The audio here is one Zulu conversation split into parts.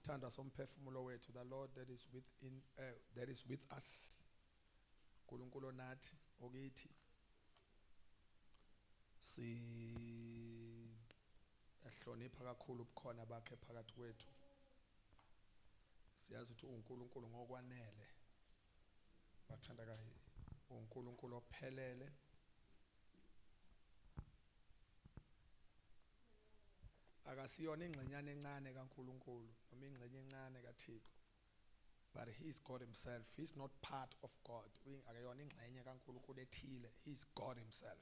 Sithanda somphefumulo wethu, the Lord that is with us. uNkulunkulu nathi okithi sihlonipha kakhulu ubukhona bakhe phakathi kwethu. Siyazi ukuthi uNkulunkulu ngokwanele. Bathandakayo, uNkulunkulu ophelele. Akasiyona ingxenyana encane kaNkulunkulu noma ingxenye encane kaThixo. But he is God himself. He is not part of God. Akayona ingxenye kaNkulunkulu ethile. He is God himself.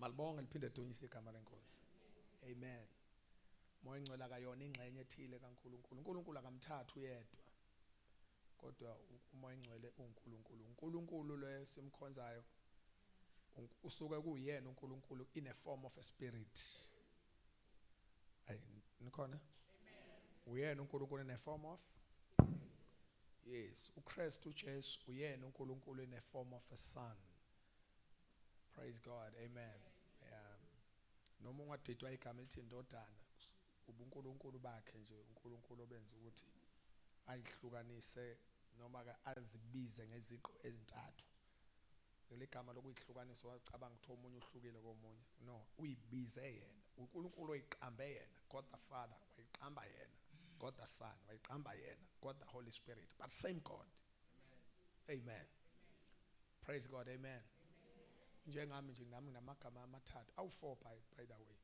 Malibonga liphinde dunyise igama lenkosi. Amen. Moya ngcwele akayona ingxenye ethile kaNkulunkulu. uNkulunkulu akamthathu yedwa. Kodwa umoya ngcwele uNkulunkulu. uNkulunkulu lo simkhonzayo usuke kuyena uNkulunkulu in a form of a spirit. Nikhona? Amen. Uyena uNkulunkulu in a form of? Yes. uKristu Jesu uyena uNkulunkulu in a form of a son. Praise God. Amen. Noma ungadidwa igama elithi indodana, ubuNkulunkulu bakhe nje uNkulunkulu obenza ukuthi ayihlukanise noma ke azibize ngeziqo ezintathu. Leligama lokuyihlukanisa wacabanga ukuthi omunye uhlukile komunye. No, uyibize yena. uNkulunkulu oyiqambe yena, God the Father, wayiqamba yena, God the Son, wayiqamba yena, God the Holy Spirit, but same God. Amen. Amen. Praise God. Amen. Njengami nje nami namagama amathathu, awu4 by the way.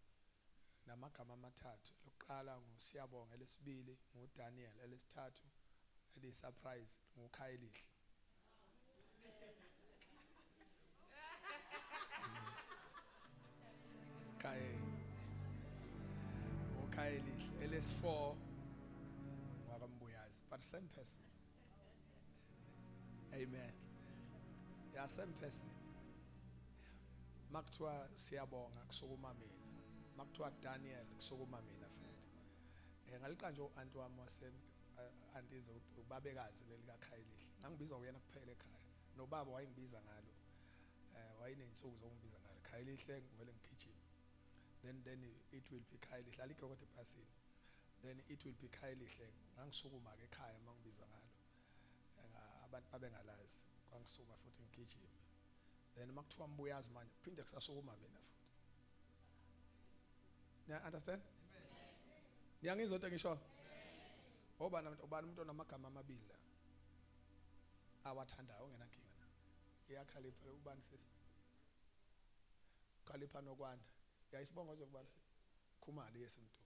Namagama amathathu. Lokuqala nguSiyabonga, elesibili nguDaniel, elesithathu elisurprise nguKhayelihle. Khayelihle, elesi4 ngwakambuyazi, but same person. Amen. Yeah, same person. Makuthiwa Siyabonga kusukuma mina, makuthiwa Daniel kusukuma mina futhi. Ngaliqa nje uanti wami antize ubabekazi lelikaKhayelihle. Ngangibizwa uyena kuphela ekhaya. Nobaba wayengibiza ngalo. Wayinensuku zokungibiza ngalo. Khayelihle ngivele ngigijima. Then it will be Khayelihle. Alikho kodwa ephasini. Then it will be Khayelihle. Ngangisukuma ke ekhaya mangibizwa ngalo. Abantu babengalazi. Kwangisukuma futhi ngigijima. Then makuthiwa Mbuyazi manje phinde kusasukuma mina futhi. Niya understand? Niyangizwa into engisho? Obani umuntu onamagama amabili la. Awathandayo ongenankinga na. Iyakhalipha ubani sisi. Khalipha nokwanda. Yayisibonga nje kubani sisi. Khumali yesimtu.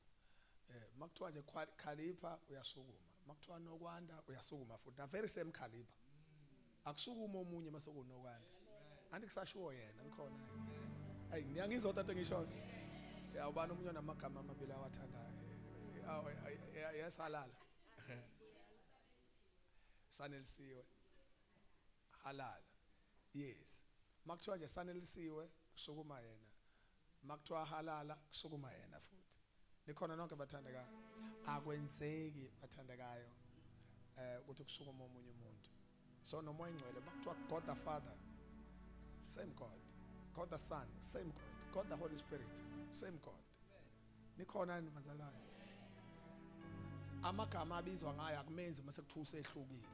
Makuthiwa nje Khalipha uyasukuma. Makuthiwa nokwanda uyasukuma futhi. The very same Khalipha. Akusukuma omunye mase kunokwanda. Andikusashiwo yena ngikhona. Hayi ngiyangizwa into engisho. Ya ubani umuntu onamagama amabili awathandayo. Yesalala. Sanelisiwe. Halala. Yes. Makuthiwa nje sanelisiwe kusukuma yena. Makuthiwa halala kusukuma yena futhi. Nikhona nonke bathandekayo. Akwenzeki bathandekayo ukuthi kusukuma omunye umuntu. So nomoya ngcwele makuthiwa God the Father, same God. God the Son, same God. God the Holy Spirit, same God. Nikhona nibazalwane. Amagama abizwa ngayo akumenzi mase kuthusa ehlukile.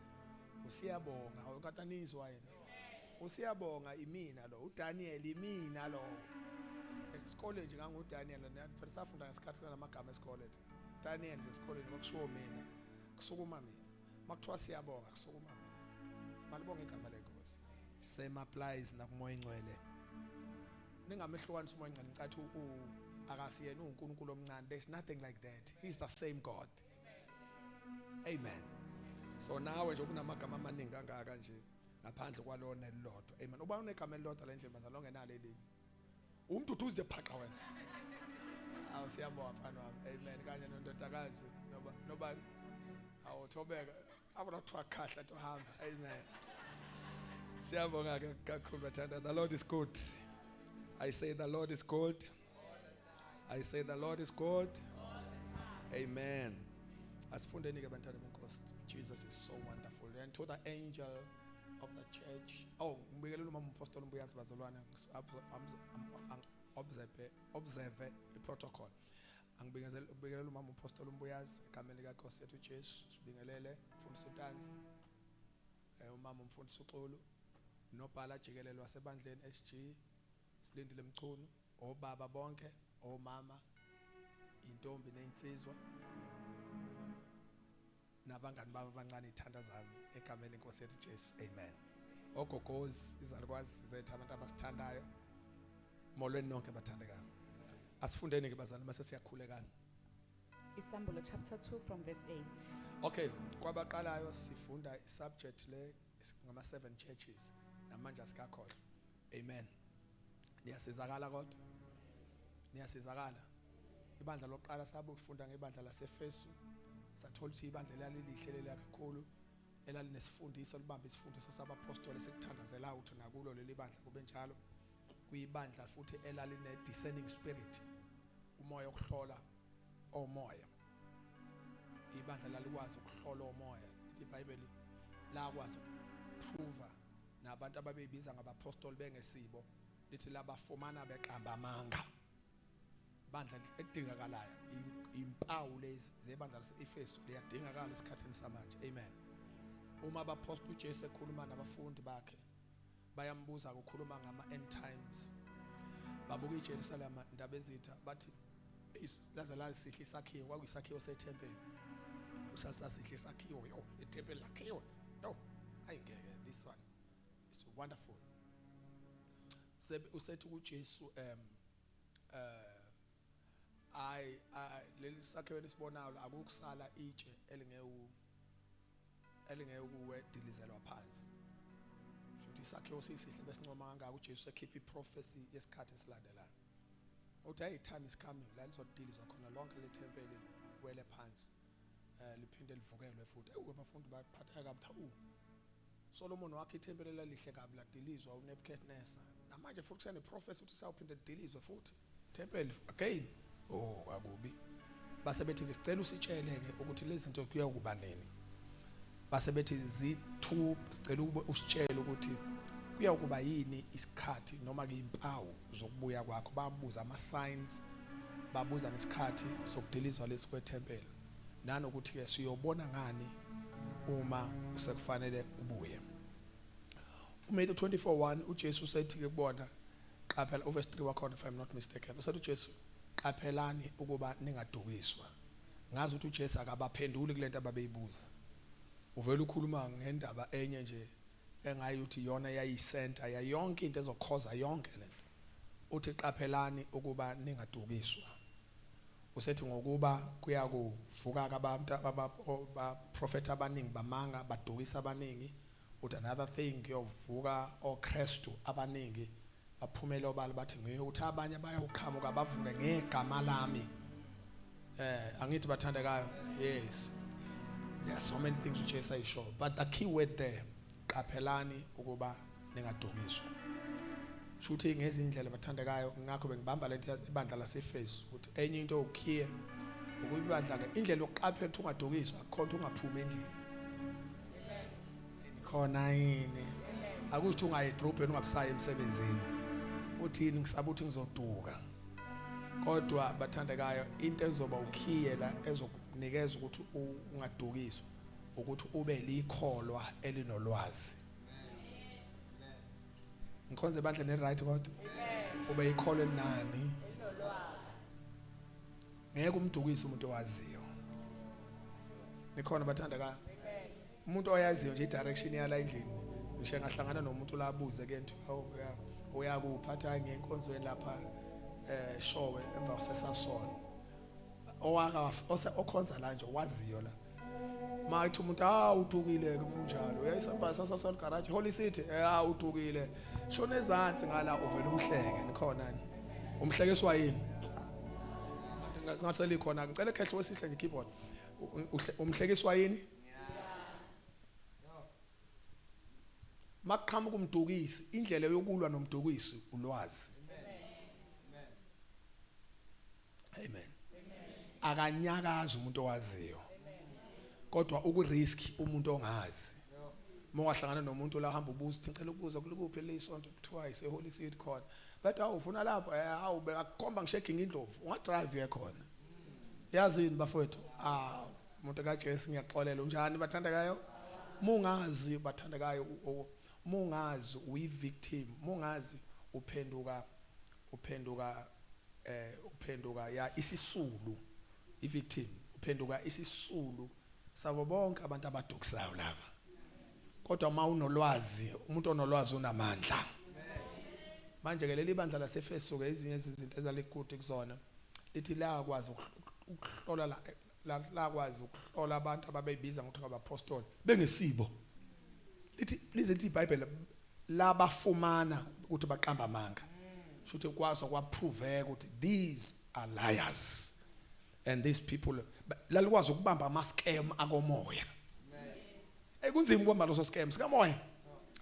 uSiyabonga awukatanizwa yena. uSiyabonga imina lo, uDaniel imina lo. Esikoleni nje nganguDaniel phela safunda ngesikhathi namagama esikoleni. Daniel nje esikoleni kwakushiwo mina, kusukuma mina. Makuthiwa Siyabonga kusukuma mina. Malibonga igama lenkosi. Same applies nakumoya ngcwele. Ningamehlukanisa umoya ngcwele ngicathi akasiyena uNkulunkulu omncane. There's nothing like that. He's the same God. Amen. So nawe nje kunamagama amaningi kangaka nje ngaphandle kwalona elilodwa. Amen. Uba unegama elilodwa le ndlela bazalwa ngenalo elinye. Umuntu uthuze phaqa wena. Awu Siyabonga mfana wami. Amen. Kanye nondodakazi noba awuthobeka abakuthiwa khahla tohamba. Amen. Siyabonga kakhulu bathanda. The Lord is good. I say the Lord is good. I say the Lord is good. Amen. Asifundeni ke bantwana benkosi. Jesus is so wonderful. And to the angel of the church. Oh, ngibikelela umama umpostoli Mbuyazi bazalwane observe the protocol. Angibingelela umama uPostoli Mbuyazi egameni likaNkosi yethu uJesu. Sibingelele umfundisi uTanzi, umama umfundisi uXolo, nobhala jikelele wasebandleni SG, Silindile Mchunu, obaba bonke, omama, intombi neinsizwa, nabangani baba abancane ithanda zami egameni lenkosi yethu Jesu. Amen. Ogogozi, izalukwazi zethu, abantu abasithandayo, molweni nonke bathandekayo. Asifundeni ke bazali mase siyakhulekana. Isambulo chapter 2 from verse 8. Okay, kwabaqalayo sifunda isubject le ngama 7 churches namanje asikakhohlwa. Amen. Niyasizakala kodwa? Niyasizakala. Ibandla lokuqala sabufunda ngebandla laseFesu. Sathola ukuthi ibandla lelihle kakhulu elalinesifundiswa libamba isifundiso sabapostoli esikuthandazela ukuthi nakulo leli bandla kube njalo. Kuyibandla futhi elaline discerning spirit, umoya okuhlola omoya. Ibandla lalikwazi ukuhlola omoya. Lithi iBhayibheli lakwazi ukuprova nabantu ababebiza ngabapostoli bengesibo, lithi labafumana beqamba amanga. Ibandla edingakalayo impawu lezi zebandla laseEfesu liyadingakala esikhathini samanje. Amen. Uma abapostoli uJesu ekhuluma nabafundi bakhe bayambuza ukukhuluma ngama end times, babuka iJerusalem indaba ezitha bathi laze la sihle isakhiwo, kwakuyisakhiwo sethempeli. Usasasihle isakhiwo, yo ithempeli lakhiwe, yo ayingeke, this one is wonderful. Usethi kuJesu leli sakhiwo esibonayo akukusala itshe elingekuwedilizelwa phansi. Isakhiwo sisihle besincoma kangaka uJesu ekhipha iprofesi yesikhathi esilandelayo. Uthi hey, time is coming la lizodilizwa khona lonke le tempeli wele phansi, liphinde livukelwe futhi. Abafundi baphatheka kabi. Solomon wakhe ithempeli lelihle kabi ladilizwa uNebukadnezar. Namanje futhi kusene prophecy uthi sawuphinde lidilizwe futhi tempeli again. Oh akubi. Base bethi sicela usitsheleke ukuthi lezi zinto kuya kuba nini. Base bethi zithu sicela ukuba usitshele ukuthi kuya kuba yini isikhathi noma ke impawu zokubuya kwakho. Babuza ama signs, babuza nesikhathi sokudilizwa lesikwethempeli, nanokuthi ke siyobona ngani uma sekufanele ubuye. uMatthew 24:1 uJesu usethi ke kubona qaphela, verse 3 wakhona if I'm not mistaken, usethi uJesu qaphelani ukuba ningadukiswa. Ngazi ukuthi uJesu akabaphenduli kulento ababeyibuza. Uvela ukhuluma ngendaba enye nje engayi uthi yona yayisenta ya yonke into ezokhoza yonke lento. Uthi qaphelani ukuba ningadukiswa. Usethi ngokuba kuya kuvuka abantu abaprofeti abaningi bamanga badukisa abaningi. Uthi another thing kuyovuka oKristu abaningi baphumela obala bathi ngiyokuthi abanye bayoqhamuka bavuke ngegama lami. Angithi bathandekayo. Yes. There are so many things which Jesus is sure, but the key word there, qaphelani ukuba ningadukiswa. Shuthi ngezindlela bathandekayo ngakho bengibamba lento ibandla laseFesu ukuthi enye into okhiye ukuyibandla ke indlela yokuqaphela ukuthi ungadukiswa akhona ungaphumi endlini. Khona yini? Akusho ungaye edrobheni ungabusayi emsebenzini. Uthini ngisaba ukuthi ngizoduka. Kodwa bathandekayo into ezoba ukhiye la ezokunikeza ukuthi ungadukiswa ukuthi ube likholwa elinolwazi. Ngikhonze bandle ne right kodwa ube ikholwa elinani elinolwazi. Ngeke umdukise umuntu owaziyo. Nikhona bathandekayo. Umuntu oyaziyo nje direction yala endlini ngisho ngahlangana nomuntu labuze ke nto uyakuphatha ngenkonzweni lapha showe emva kwesasona owaka okhonza la nje waziyo la mayithi umuntu udukile kunjalo uyayisamba sasasona garage Holy City udukile shona ezantsi ngala uvela umhleke. Nikhona ni umhlekiswa yini ngathi likhona ngicela ekhehle wesihle nje keyboard umhlekiswa yini maqhamuka umdukisi indlela yokulwa nomdukisi ulwazi. Amen. Akanyakaza umuntu owaziyo kodwa ukurisk umuntu ongazi. Mongahlangana nomuntu la hamba ubuza uthi ngicela ukubuza kuluphi lesonto kuthiwa iseHoly City khona but awufuna lapho awube akukhomba ngishekhinga indlovu ungadrive ye khona yazini bafowethu umuntu kaJesu ngiyaxolela unjani bathandekayo mungazi bathandekayo mungazi uyi-victim mungazi uphenduka ya isisulu i-victim uphenduka isisulu sabo bonke abantu abadukisayo laba kodwa uma unolwazi umuntu onolwazi unamandla manje ke leli bandla laseFeso ke ezinye izinto ezalikude kuzona lithi lakwazi ukuhlola lakwazi ukuhlola abantu ababebiza ngokuthi abapostoli bengesibo lithi lizethi iBhayibheli labafumana ukuthi baqamba amanga shothi kwaso kwaprove ukuthi these are liars and these people lalikwazi ukubamba ama scam akomoya kunzima ukubamba loso scam sikamoya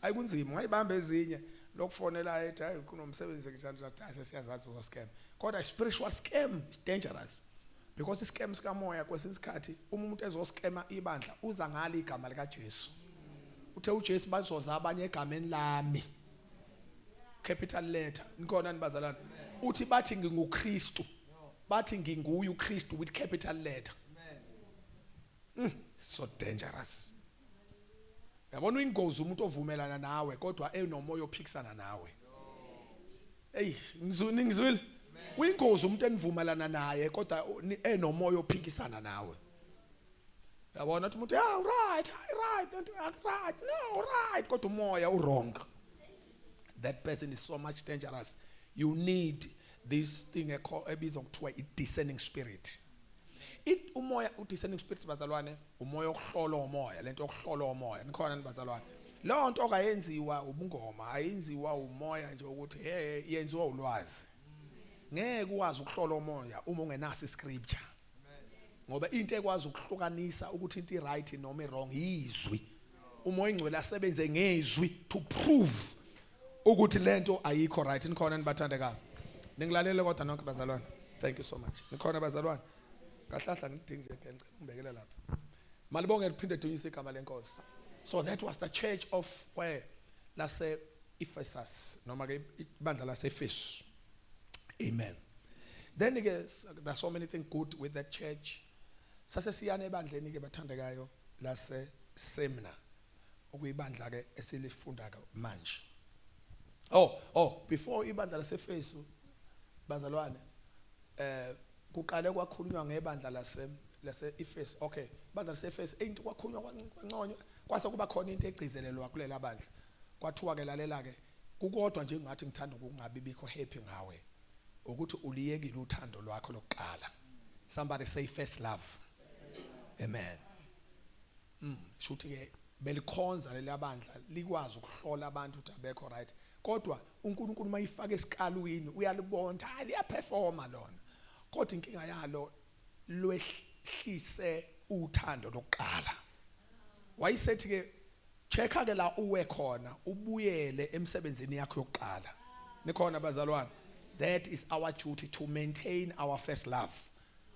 ayikunzima ungayibamba ezinye lokufonela ethi hayi kunomsebenzi njani siyazazi uzo scam kodwa spiritual scam is dangerous because scam sikamoya kwesinsikhathi umuntu ezoscama ibandla uza ngale igama lika Jesu uthe uJesu bazoza abanye egameni lami capital letter nikhona nibazalana uthi bathi nginguKristu bathi nginguye uKristu with capital letter so dangerous yabona uyingozi umuntu ovumelana nawe kodwa enomoya ophikisana nawe ningizwile uyingozi umuntu enivumelana naye kodwa enomoya ophikisana nawe yabona uthi umuntu right no right kodwa umoya wrong that person is so much dangerous you need this thing ebizwa kuthiwa i-discerning spirit umoya u-discerning spirit bazalwane umoya okuhlola umoya lento okuhlola umoya nikhona nibazalwane leyo nto okayenziwa ubungoma ayenziwa umoya nje ukuthi yenziwa ulwazi ngeke uwazi ukuhlola umoya uma ungenaso iscripture ngoba into ekwazi ukuhlukanisa ukuthi into right noma wrong izwi umoya ingcwele asebenze ngezwi to prove ukuthi lento ayikho right nikhona nibathandekayo ningilalele kodwa nonke bazalwane thank you so much nikhona bazalwane kahlahla ngidingi nje ngicela ngibekele lapha malibonge liphinde dunyise igama lenkosi so that was the church of where lase Ephesus noma ke ibandla lase Efesu amen then ke there's so many things good with that church sase siyane ebandleni ke bathandekayo lase Semna okuyibandla ke esilifunda manje before ibandla lase Efesu bazalwane kuqale kwakhulunywa ngebandla lase Efesu okay ibandla lase Efesu into kwakhulunywa kwanconywa kwase kuba khona into egcizelelwa kulela bandla kwathiwa ke lalela ke kukodwa nje ngathi ngithanda ukungabi bikho happy ngawe ukuthi uliyekile uthando lwakho lokuqala somebody say first love amen shuthi ke belikhonza leli bandla likwazi ukuhlola abantu ukuthi abekho right kodwa uNkulunkulu mayifaka esikalwini uyalibonda liyaperforma lona kodwa inkinga yalo lwehlise uthando lokuqala wayisethi ke checka ke la uwe khona ubuyele emsebenzini yakho yokuqala nikhona bazalwane that is our duty to maintain our first love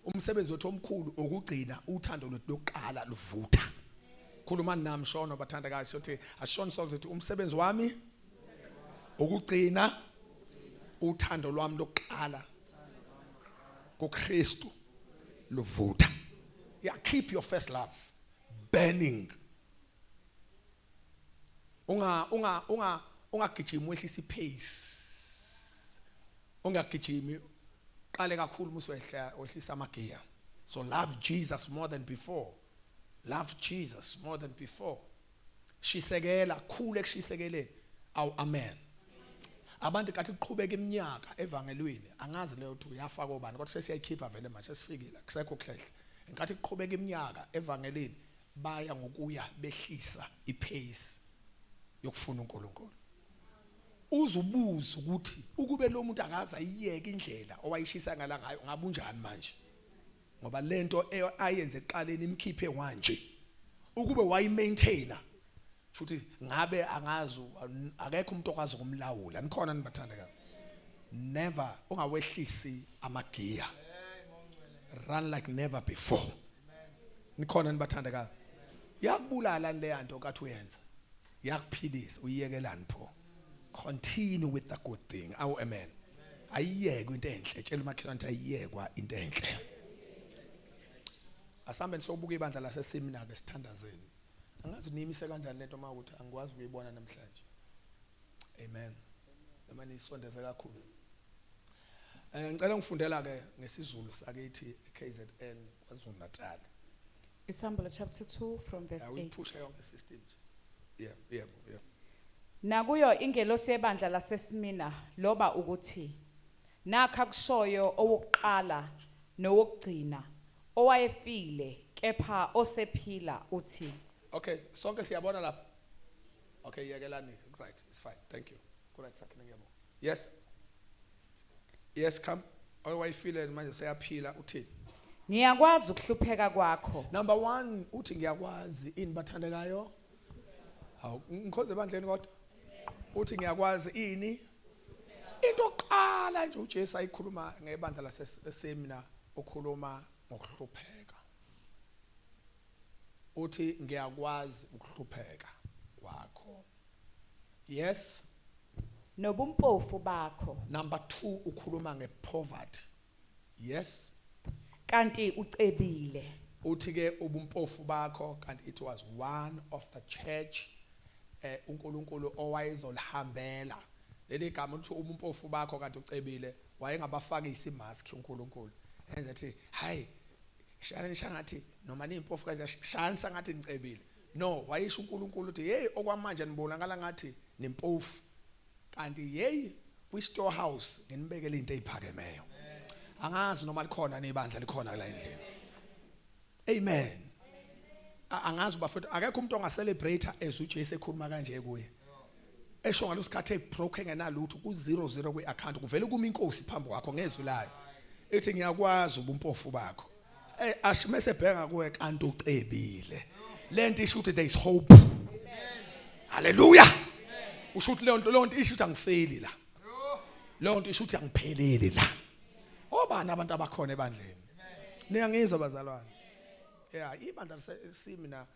umsebenzi wethu omkhulu ukugcina uthando lwethu lokuqala luvutha khuluma nami Shona bathandekayo sothi ashona sonke sithi umsebenzi wami ukugcina uthando lwami lokuqala kuKristu luvutha keep your first love burning ungagijimi wehlisa ipace ungagijimi qale kakhulu muswehla wehlisa amagear so love Jesus more than before love Jesus more than before shisekela khulu ekushisekeleni amen abantu kathi kuqhubeka iminyaka evangelweni angazi leyo ukuthi uyafa kobani kodwa sesiyayikhipha vele manje sesifikile kusekho kuhlehle enkathi kuqhubeka iminyaka evangelweni baya ngokuya behlisa ipace yokufuna uNkulunkulu uzubuza ukuthi ukube lo muntu akaza iyeke indlela owayishisa ngala ngayo ngabunjani manje ngoba lento ayenze eqaleni imkhiphe wanje ukube wayimaintaina futhi ngabe angazi akekho umuntu okwazi ukumlawula nikhona nibathandeka never ungawehlisi amagiya run like never before nikhona nibathandeka yakubulala le nto kathi uyenza yakuphilisa uyiyekelani pho continue with the good thing amen ayiyeke into enhle tshela umakhelwane ayiyekwa into enhle asambe nisobuka ibandla laseSemina ke sithandazeni angazi niyimise kanjani lento mawukuthi angikwazi ukuyibona namhlanje amen noma nisondeze kakhulu ngicela ngifundela ke ngesizulu sakithi KZN kwaZulu Natal Isambolo chapter 2 from verse 8. Uyiphusha yonke system yeah Nakuyo ingelosi yebandla laseSmina loba ukuthi nakha kushoyo owokuqala nowokugcina owayefile kepha osephila uthi okay sonke siyabona lapha okay yekelani right it's fine thank you correct sakhe ngiyabona yes come owayefile manje seyaphila uthini ngiyakwazi ukuhlupheka kwakho number 1 uthi ngiyakwazi ini bathandekayo hawu ngikhoze ebandleni kodwa uthi ngiyakwazi ini into oqala nje uJesu ayikhuluma ngebandla laseSemina okhuluma ngokuhlupheka uthi ngiyakwazi ukuhlupheka kwakho yes nobumpofu bakho number 2 ukhuluma ngepoverty yes kanti ucebile uthi ke ubumpofu bakho kanti it was one of the church uNkulunkulu owayezolihambela leli gama uthi ubumpofu bakho kanti ucebile wayengabafakisa imask uNkulunkulu enza ethi hayi shanisha ngathi noma nimpofu kanje shanisa ngathi nicebile no wayisho uNkulunkulu uthi hey okwamanje nibonakala ngathi nimpofu kanti hey kwi storehouse nginibekele into eziphakemeyo angazi noma likhona nebandla likhona la endlini amen angazi bafethu akekho umuntu onga-celebrate as uJesu ekhuluma kanje kuye esho ngalosikhathi ebroke engenalutho ku-00 kwi-account kuvele kuma inkosi phambi kwakho ngezwi layo ethi ngiyakwazi ubumpofu bakho ashimese bhenga kuwe kanti ucebile lento isho ukuthi there is hope haleluya usho ukuthi lonto isho ukuthi angifeli la lonto isho ukuthi angipheleli la obani abantu abakhona ebandleni niyangizwa bazalwane yeah ibandla laseSemina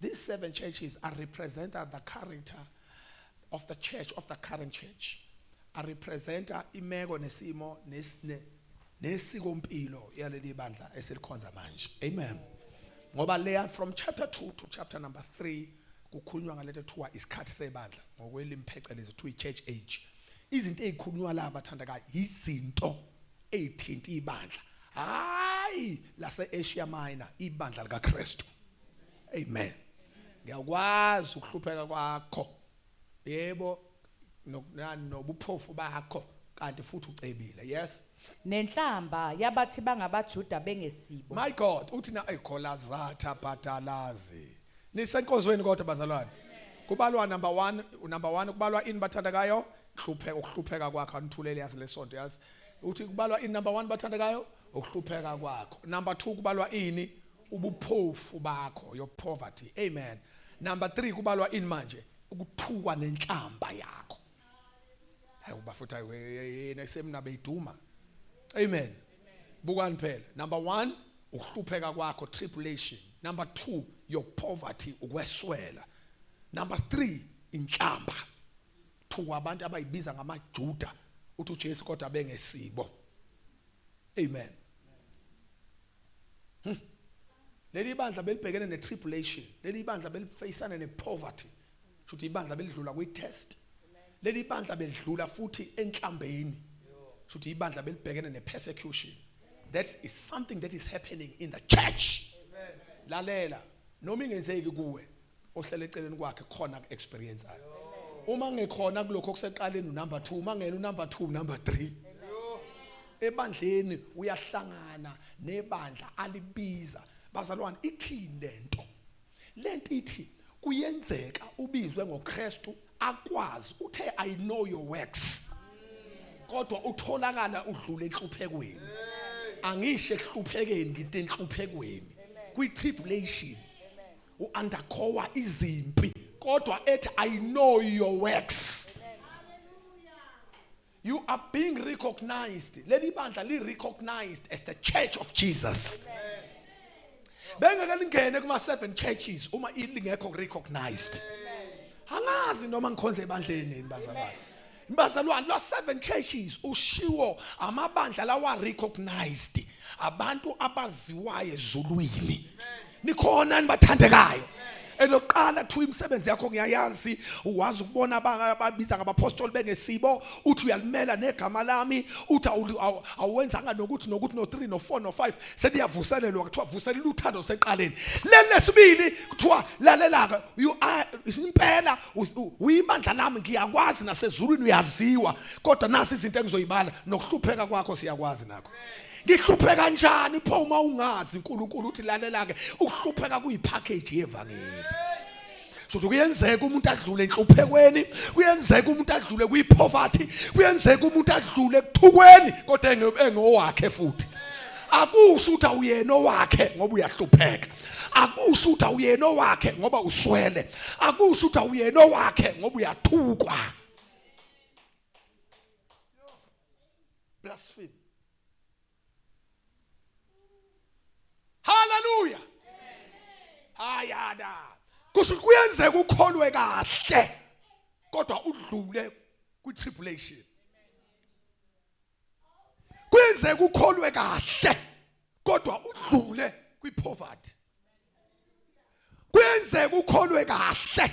these 7 churches are represented the character of the church of the current church are representa imeko nesimo nesikompilo yaleli bandla eselikhonza manje amen ngoba leya from chapter 2 to chapter number 3 kukhulunywa ngalento ethiwa isikhathi sebandla ngokwelimphecelezi to church age izinto ezikhulunywa la bathandakayo izinto ezithinta ibandla hayi lase-Asia Minor ibandla likaKristu amen ngiyakwazi ukuhlupheka kwakho yebo nobuphofu bakho kanti futhi ucebile yes nenhlamba yabathi bangabaJuda bengesibo my God uthi na ayikholazatha bhatalazi nisenkozweni kodwa bazalwane kubalwa number 1 kubalwa ini bathandakayo ukuhlupheka kwakho anithulele yazi lesonto yazi uthi kubalwa ini number 1 bathandakayo ukuhlupheka kwakho number 2 kubalwa ini ubuphofu bakho your poverty amen number 3 kubalwa ini manje ukuthukwa nenhlamba yakho hayi ubafutha yena eSemina beyiduma amen bukani phela number 1 ukuhlupheka kwakho tribulation number 2 your poverty ukweswela number 3 inhlamba thuka abantu abayibiza ngamaJuda uthi uJesu kodwa bengesibo amen leli bandla belibhekene netribulation leli bandla belifacana nepoverty futhi ibandla belidlula kwi-test leli bandla belidlula futhi enhlambeni futhi ibandla belibhekene nepersecution that is something that is happening in the church lalela noma ingenzeki kuwe ohlele eceleni kwakhe khona experience ayo uma ngekhona kulokho kuseqaleni number 2 uma ngena number 2 number 3 ebandleni uyahlangana nebandla alibiza bazalwane ithini lento ithi kuyenzeka ubizwe ngoKristu akwazi uthe I know your works kodwa utholakala udlule enhluphekweni angisho ehluphekeni into enhluphekweni kwi-tribulation u-undercover izimpi kodwa ethi I know your works you are being recognized leli bandla li-recognized as the church of Jesus bengeke lingene kuma-7 churches uma lingekho recognized angazi noma ngikhonze ebandleni bazalwane bazalwane la 7 churches ushiwo amabandla lawa recognized abantu abaziwayo ezulwini nikhona nibathandekayo eloqala thu imisebenzi yakho ngiyayazi uwazi ukubona ababiza ngabapostoli bengesibo uthi uyalimela negama lami uthi awenzanga nokuthi no 3 no 4 no 5 seliyavuselelwa kuthiwa vuselela uthando seqaleni lesibili kuthiwa lalelaka you are impela uyibandla lami ngiyakwazi nasezulwini uyaziwa kodwa nasi izinto engizoyibala nokuhlupheka kwakho siyakwazi nakho ngihlupheka kanjani pho uma ungazi uNkulunkulu uthi lalela ke ukuhlupheka kuyipackage yevangeli so kuyenzeka umuntu adlule enhluphekweni kuyenzeka umuntu adlule kuyipoverty kuyenzeka umuntu adlule ekuthukweni kodwa engowakhe futhi akusho ukuthi awuyena owakhe ngoba uyahlupheka akusho ukuthi awuyena owakhe ngoba uswele akusho ukuthi awuyena owakhe ngoba uyathukwa blasphemy. Hallelujah. Hayada. Kusho kuyenzeka ukholwe kahle kodwa udlule kwi-tribulation. Kuyenzeka ukholwe kahle kodwa udlule kwi-poverty. Kuyenzeka ukholwe kahle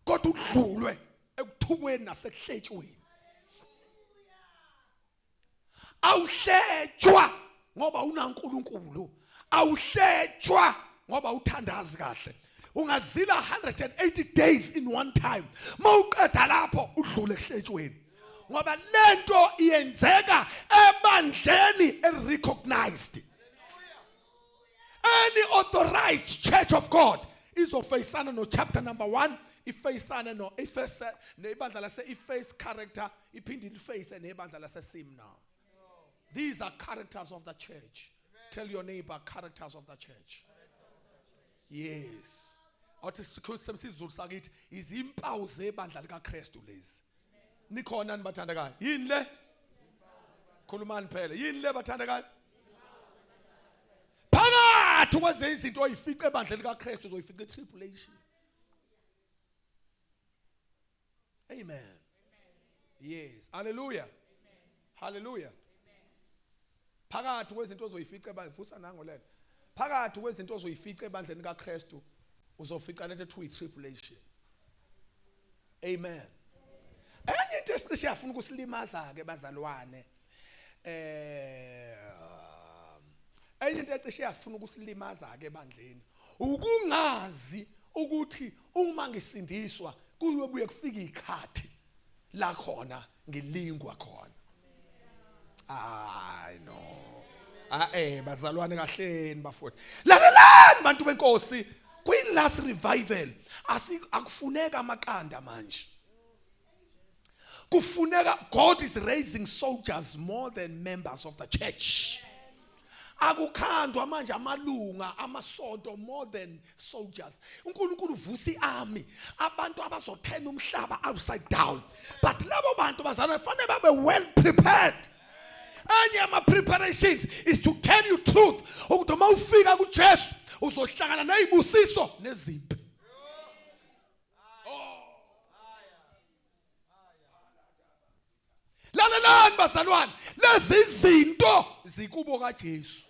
kodwa udlulwe ekuthukweni nasekuhletshweni. Awuhletshwa ngoba unaNkulunkulu. Awuhletshwa ngoba uthandazi kahle. Ungazila 180 days in one time. Mawuqeda lapho udlule ehletshweni. Ngoba lento iyenzeka ebandleni recognized. Any authorized church of God izofeyisana no chapter number 1 ifeyisana no Ephesus nebandla lase Ephesus character iphinde liface nebandla lase Smyrna. These are characters of the church. Tell your neighbor, characters of the church. Yes. Athi sikhulumsizulu sakithi izimpawu zebandla likaKristu lezi. Nikhona nibathandekayo. Yini le? Khulumani phela. Yini le bathandekayo? Phakathi kweze izinto oyifice ebandla likaKristu uzoyifica tribulation. Amen. Yes. Hallelujah. Hallelujah. Phakathi kwezinto ozoyifica bayivusa nango lelo. Phakathi kwezinto ozoyifica ebandleni kaKristu uzofica lento ethu tribulation. Amen. Enye into esicishe yafuna ukusilimaza ke bazalwane. Enye into ecishe yafuna ukusilimaza ke ebandleni ukungazi ukuthi uma ngisindiswa kuyobuye kufika ikhathi la khona ngilingwa khona. I know. Bazalwane kahleni bafowethu. Lalelani bantu benkosi, kwi last revival akufuneka amaqanda manje. Kufuneka God is raising soldiers more than members of the church. Akukhandwa manje amalunga amasonto more than soldiers. uNkulunkulu uvusa iarmy abantu abazothena umhlaba upside down. But labo bantu bazalwane fanele babe well prepared. Anye ama preparations is to tell you truth. Ukuthi uma ufika kuJesu uzohlangana nezibusiso nezimpi. Lalelani bazalwane, lezi zinto zikubo kaJesu.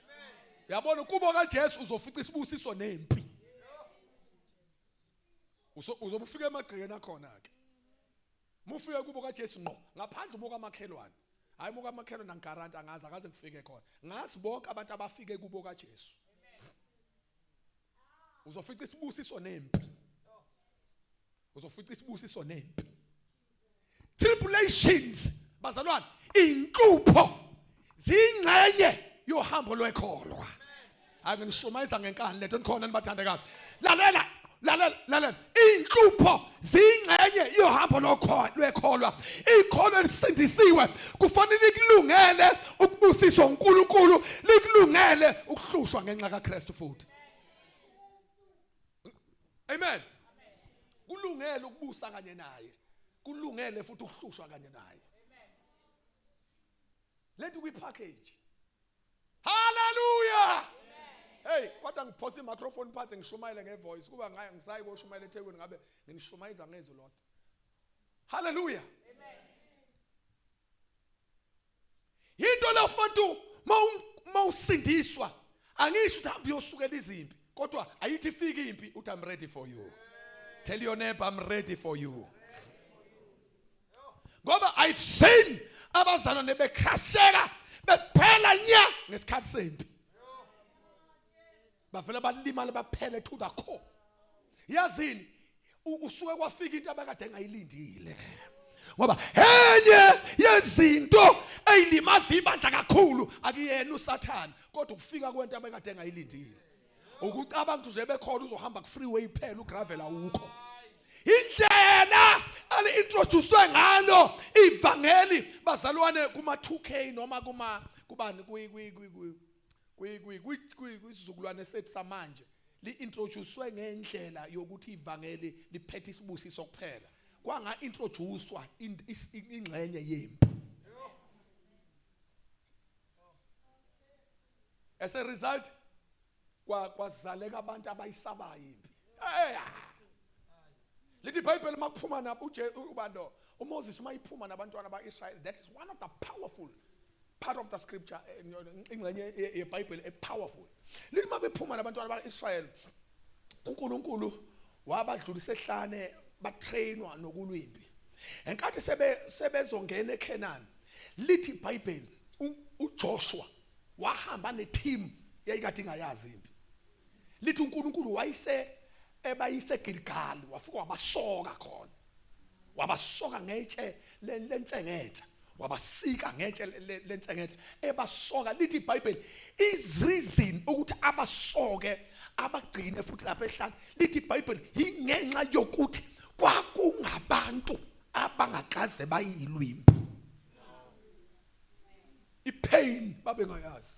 Yabona kubo kaJesu uzofica isibusiso nempi. Uzobufika emagcekeni akhona ke. Mufike kubo kaJesu ngqo, ngaphandle umuka makhelwane. Hayi muka makhelwane ngigarant angazi akaze ngifike khona. Ngazi bonke abantu abafike kubo kaJesu. Uzofica isibusiso nempi. Uzofica isibusiso nempi. Tribulations bazalwane inhlupho zingxenye yohambo lwekholwa. Anginishumayisa ngenkani letho nikhona nibathandekayo. Lalela inhlupho zingxenye yohambo lwekholwa. Ikholwa lisindisiwe kufanele kulungele ukubusiswa uNkulunkulu, likulungele ukuhlushwa ngenxa kaKristu futhi. Amen. Kulungele ukubusa kanye naye. Kulungele futhi ukuhlushwa kanye naye. Lethu kwi-package. Hallelujah. Hey, kodwa ngiphosa i-microphone phansi ngishumayele ngevoice kuba ngisayi koshumayela eThekwini ngabe ngishumayeza ngezwi lodwa. Hallelujah. into lefantu mawusindiswa angisho ukuthi hambe uyosukela izimpi kodwa ayithi ifike impi uthi I'm ready for you. Tell your neighbor I'm ready for you. Ngoba I've seen abazalwane bekhasheka bephela nya ngesikhathi sempi. Bavela balimala baphele to the core. Yazini usuke kwafika into abakade engayilindile. Ngoba enye yezinto eyilimaza ibandla kakhulu akuyena uSathane kodwa ukufika kwento abakade engayilindile. Ukuthi abantu nje bekhona uzohamba ku freeway phela ugravel awukho. Indlela ali introducewe ngalo ivangeli bazalwane kuma 2K noma kubani kwisizukulwane sethu samanje li introducewe ngendlela yokuthi ivangeli liphethe isibusiso kuphela kwanga introducewa ingxenye yempi. As a result kwazaleka abantu abayisabayo impi. Lithi iBhayibheli makuphuma nabo ubando uMoses mayiphuma nabantwana baIsrael, that is one of the powerful part of the scripture ingxenye yeBhayibheli epowerful. Lithi mabephuma nabantwana baIsrael uNkulunkulu wabadlulisa ehlane batrainwa nokulwimpi. Enkathi sebezongena eKenani lithi iBhayibheli uJoshua wahamba neteam yayikade ingayazi impi. Lithi uNkulunkulu ebayise Gilgal wafika wabasoka khona. Wabasoka ngetshe lentsengeta. Wabasika ngetshe lentsengeta ebasoka. Lithi iBhayibheli is reason ukuthi abasoke abagcine futhi lapha ehlane. Lithi iBhayibheli ingenxa yokuthi kwakungabantu abangakaze bayilwimpi. Ipain babengayazi.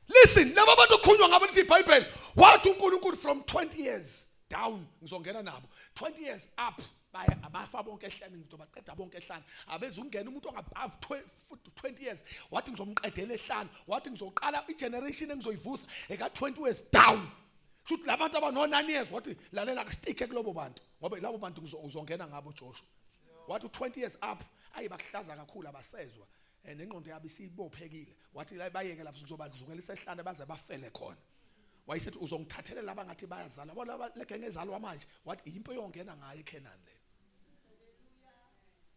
Listen, laba bantu kukhulunywa ngabo lithi iBhayibheli wathi uNkulunkulu from 20 years down ngizongena nabo 20 years up baya abafa bonke ehlane ngizobaqeda bonke ehlane abeze ungena umuntu ongabove 20 years wathi ngizomqedela ehlane wathi ngizoqala igeneration engizoyivusa eka 20 years down. Futhi labantu abano 9 years wathi lalela ku stick kulobo bantu ngoba labo bantu uzongena ngabo Joshua. Wathi 20 years up ayibakuhlaza kakhulu abasezwa nengqondo yabo isibophekile wathi bayeke lapho uzobazungela isehlane baze bafele khona. Wayesethi uzongithathela laba ngathi bayazala bona leke ngezalwa manje wathi impo yongena ngayo eKenani le.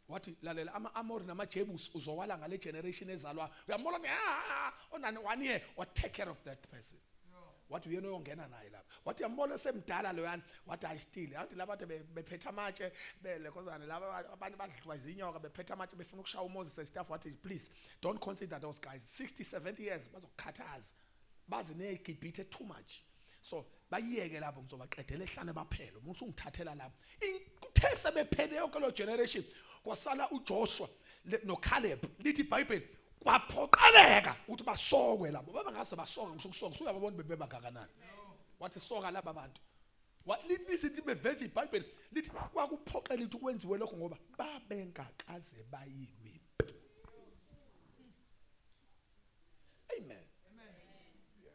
Wathi lalela ama-Amori nama-Jebus uzowala ngale generation ezalwa uyambona onani 1 year what take care of that person. Wathi uyena oyongena naye lapha wathi yambona semdala loyana wathi ayistile athi labantu bephetha amatshe belekozana laba abantu badliwa izinyoka bephetha amatshe befuna ukushaya uMoses and stuff. Wathi please don't consider those guys 60-70 years bazokukhathaza bazi neGibhithe too much so bayiyeke lapho ngizobaqedela ehlane baphela umuntu ungithathela lapho kuthe sebephele yonke lo generation kwasala uJoshua noCaleb. Lithi iBhayibheli kwaphoqeleka ukuthi basokwe labo baba ngase basoka ngisho ukusoka usuyababona bebeba kangakanani. Wathi soka laba bantu lithi beveza iBhayibheli lithi kwakuphoqela ukuthi kwenziwe lokho ngoba babengakaze bayilwe. Amen. Yeah.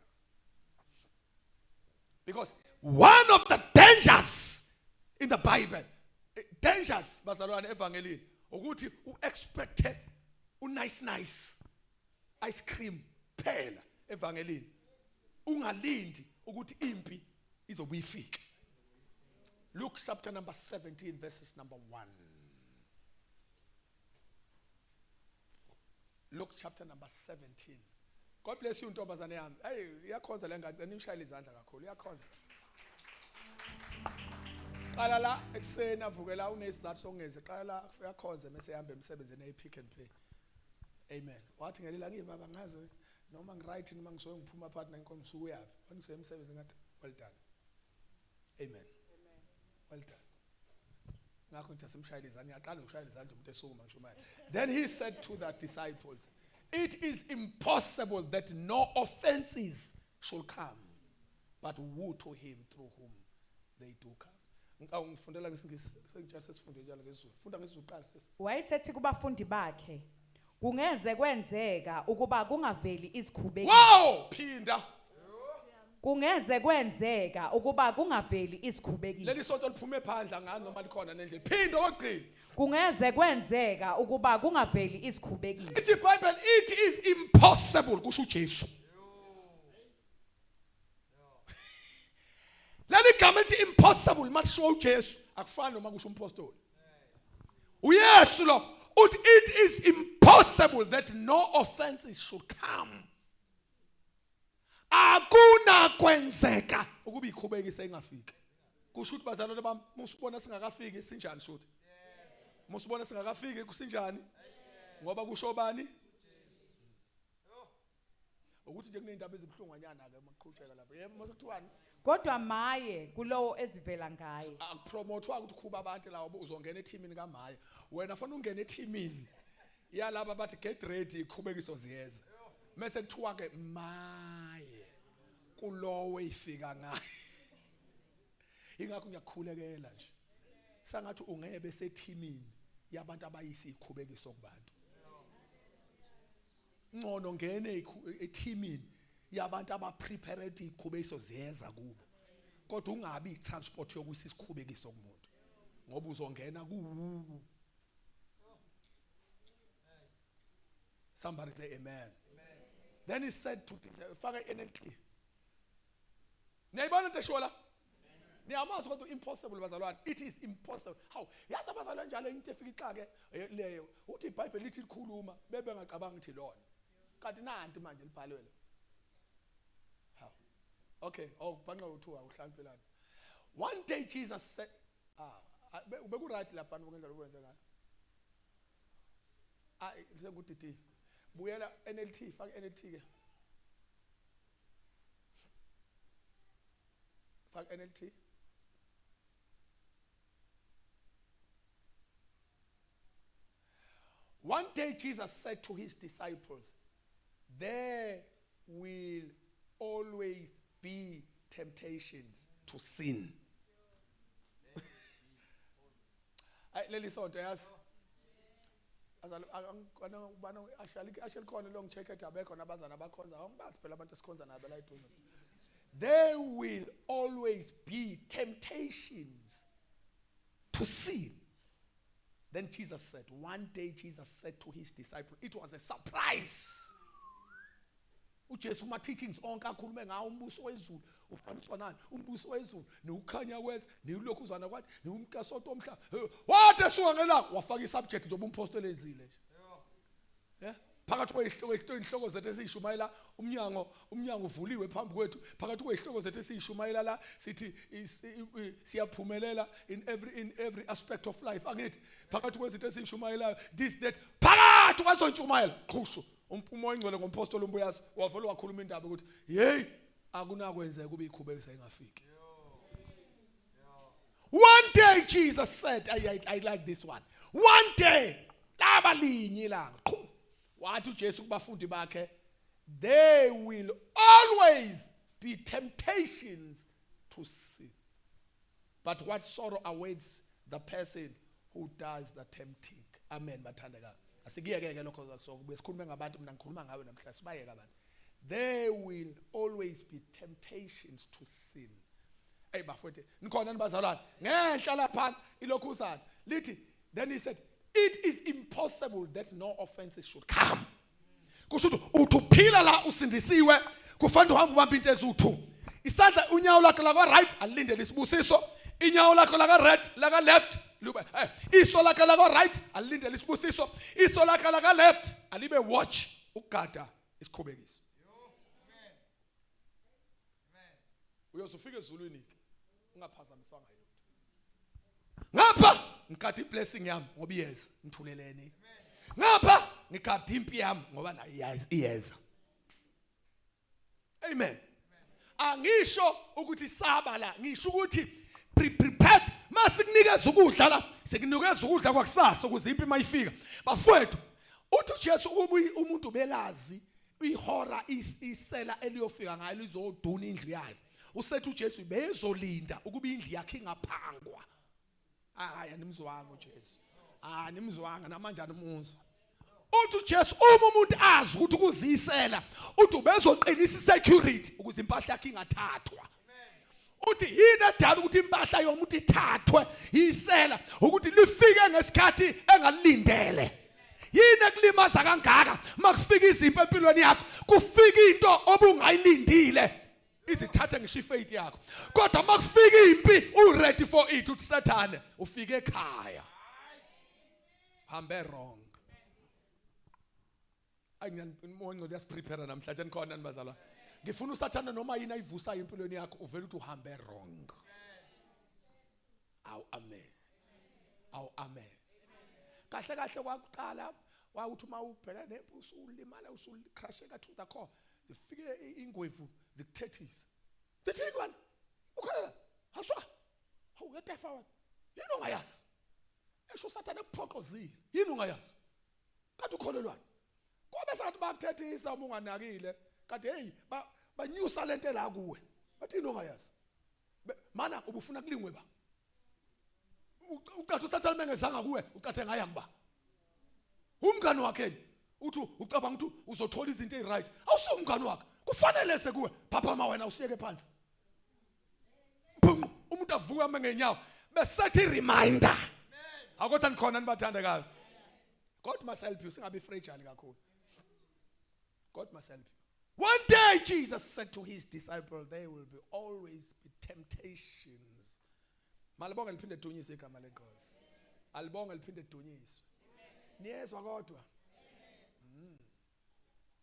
Because one of the dangers in the Bible dangers bazalwane evangelini ukuthi uexpect nice ice cream phela evangelini ungalindi ukuthi impi izobuyifika. Luke chapter number 17 verses number 1. Luke chapter number 17. God bless you ntombazane yami. Hey iyakhonza le ngane nimshayile izandla kakhulu iyakhonza. Qala la ekseni avukela unesizathu sokungeze qala la uyakhonza mase ehamba emsebenzini ePick n Pay. Amen. Wathi ngelela ngibaba ngaze noma ngiright noma ngisoke ngiphuma partner inkomso uyapi. Wangise emsebenzi ngathi well done. Amen. Well done. Ngakho ngithi asimshayile izandla ngiyaqala ukushayela izandla umuntu esukuma ngisho manje. Then he said to the disciples, it is impossible that no offenses should come, but woe to him through whom they do come. Ngifundela ngesingisi sengijase sifunde njalo ngesizulu. Funda ngesizulu qala sesi. Wayesethi kubafundi bakhe kungeze kwenzeka ukuba kungaveli izikhubeki. Wow, phinda. Kungeze kwenzeka ukuba kungaveli izikhubeki. Leli sonto liphume phandla ngani noma likhona nendlela. Phinda ogcina. kungeze kwenzeka ukuba kungaveli izikhubekisi. Ithi iBhayibheli it is impossible kusho uJesu. Leli gama lithi impossible masho uJesu akufani noma kusho umpostoli. Uyesu lo uthi it is impossible that no offenses should come. Akuna kwenzeka ukuba ikhubekise ingafiki. Kusho ukuthi bazalwane bami musibona singakafiki sinjani shothi. Musibona singakafiki kusinjani ngoba kusho bani ukuthi nje kunendaba ezibhlunganyana ke maqhutshela lapha yebo masakuthiwani Kodwa maye kulowo ezivela ngaye. akupromothwa ukuthi khuba abantu lawo uzongena ethimini kaMaya wena fanele ungene ethimini yalabo bathi get ready iqhubekiso ziyeza mase kuthiwa ke maye kulowo ifika ngaye ingakho ngiyakhulekela nje sangathi ungebe sethimini yabantu abayisi iqhubekiso kubantu ngcono ngene ethimini yabantu abaprepared iqhubekiso ziyeza kubo kodwa ungabi itransport yokusi isiqhubekiso kumuntu ngoba uzongena ku somebody say amen. Then he said to faka NLT niyayibona into eshola niyamazi ukuthi impossible bazalwane it is impossible how yazi abazalwane njalo into efika ixake leyo uthi iBhayibheli lithi likhuluma bebe ngacabanga ukuthi lona kanti nanti manje libhalwe how okay banqa uthiwa uhlampelana one day Jesus said beku right lapha ngokwenza lokwenza ngalo sekuthi buyela NLT faka NLT ke faka NLT one day Jesus said to his disciples, there will always be temptations to sin. Leli sonto yazi. Ashali khona lo ngicheck abekho nabazana bakhonza awungibazi phela abantu esikhonza nabo la iduze. There will always be temptations to sin. Then Jesus said, one day Jesus said to his disciples, it was a surprise. uJesu ma teachings onke akhulume ngawo umbuso wezulu ufaniswa nani umbuso wezulu nokukhanya kweza nilokhuzana kwathi niumkasoto omhlaba wathi esuka ngelanga wafaka isubject nje umpostoli ezile nje phakathi kwezihloko zethu esishumayela umnyango uvuliwe phambi kwethu phakathi kwezihloko zethu esishumayela la sithi siyaphumelela in every aspect of life angithi phakathi kwezinto esishumayela this that phakathi kwasontshumayela qhushu umphumo oyingcwele ngompostoli umbuyazi wavela wakhuluma indaba ukuthi hey akunakwenzeka kube ikhubekisa ingafiki. One day Jesus said I like this one day laba linye ilanga wathi uJesu kubafundi bakhe there will always be temptations to sin but what sorrow awaits the person who does the tempting. Amen bathandeka asikiyeke lokho sokubuye sikhulume ngabantu mina ngikhuluma ngawe namhlanje sibayeke abantu. There will always be temptations to sin. Hey bafowethu nikhona nibazalwane ngehla lapha ilokhuzana lithi then he said it is impossible that no offenses should come. Kusho ukuthi uphila la usindisiwe kufanele uhambe ubamba into ezithu isandla unyawo lakhe la right alindele isibusiso inyawo lakhe la left iso lakhe la right alindele isibusiso iso lakhe la left alibe watch ukugada isikhubekiso. Uyosufika ezulwini ungaphazamiswanga yilutho ngapha ngikade iblessing yami ngoba iyeza ngithulelene ngapha ngikade impi yami ngoba nayo iyeza. Amen. Angisho ukuthi saba la ngisho ukuthi prepared masikunikeza ukudla la sekunikeza ukudla kwakusasa ukuze impi mayifika bafowethu uthi uJesu umuntu belazi ihora isela eliyofika ngayo lizoduna indlu yakhe usethi uJesu bezolinda ukuba indlu yakhe ingaphangwa. Haya nimzwanga uJesu nimzwanga namanje animuzwa uthi uJesu umuntu azi ukuthi ukuzisela uthi bezoqinisa security ukuze impahla yakhe ingathathwa uthi yini edala ukuthi impahla yomuntu ithathwe yisela ukuthi lifike ngesikhathi engalindele. Yini ekulimaza kangaka makufika izimpi empilweni yakho kufika into obungayilindile izithathe ngisho ifaith yakho kodwa makufika impi ready for it uthi Sathane ufike ekhaya hambe wrong. Ayingani yasiprepare namhlanje nikhona nibazalwa. Ngifuna uSathane noma yini ayivusayo empilweni yakho uvela uthi uhambe wrong. Aw amen. Aw amen. Kahle kahle kwakuqala wawuthi uma ubheka nempi usulimala usucrasheka to the core zifike ingwevu zikuthethisa. Thithini wena? Ukhala. Hashwa. Hawu ngetefa wena. Yini ongayazi? Esho Sathane kuphoqozile. Yini ongayazi? Kanti ukholelwana. Ngoba sathi bakuthethisa uma unganakile. Kanti hey banyusa lento la kuwe. Bathi yini ongayazi? Mana ubufuna kulingwe ba. Ucathi uSathane mengezanga kuwe ucathe ngaya kuba. Umngani wakhe uthi ucabanga ukuthi uzothola izinto eziright. Awusumngani wakhe. Kufanele sekuwe phaphama wena usiyeke phansi. Umuntu avuka mengenyawo besethi reminder. Akodwa nikhona nibathandekayo. God must help you singabe fragile kakhulu. God must help you. One day Jesus said to his disciples there will be always be temptations. Malibonga liphinde dunyiswe igama lenkosi. Alibonga liphinde dunyiswe. Niyezwa kodwa?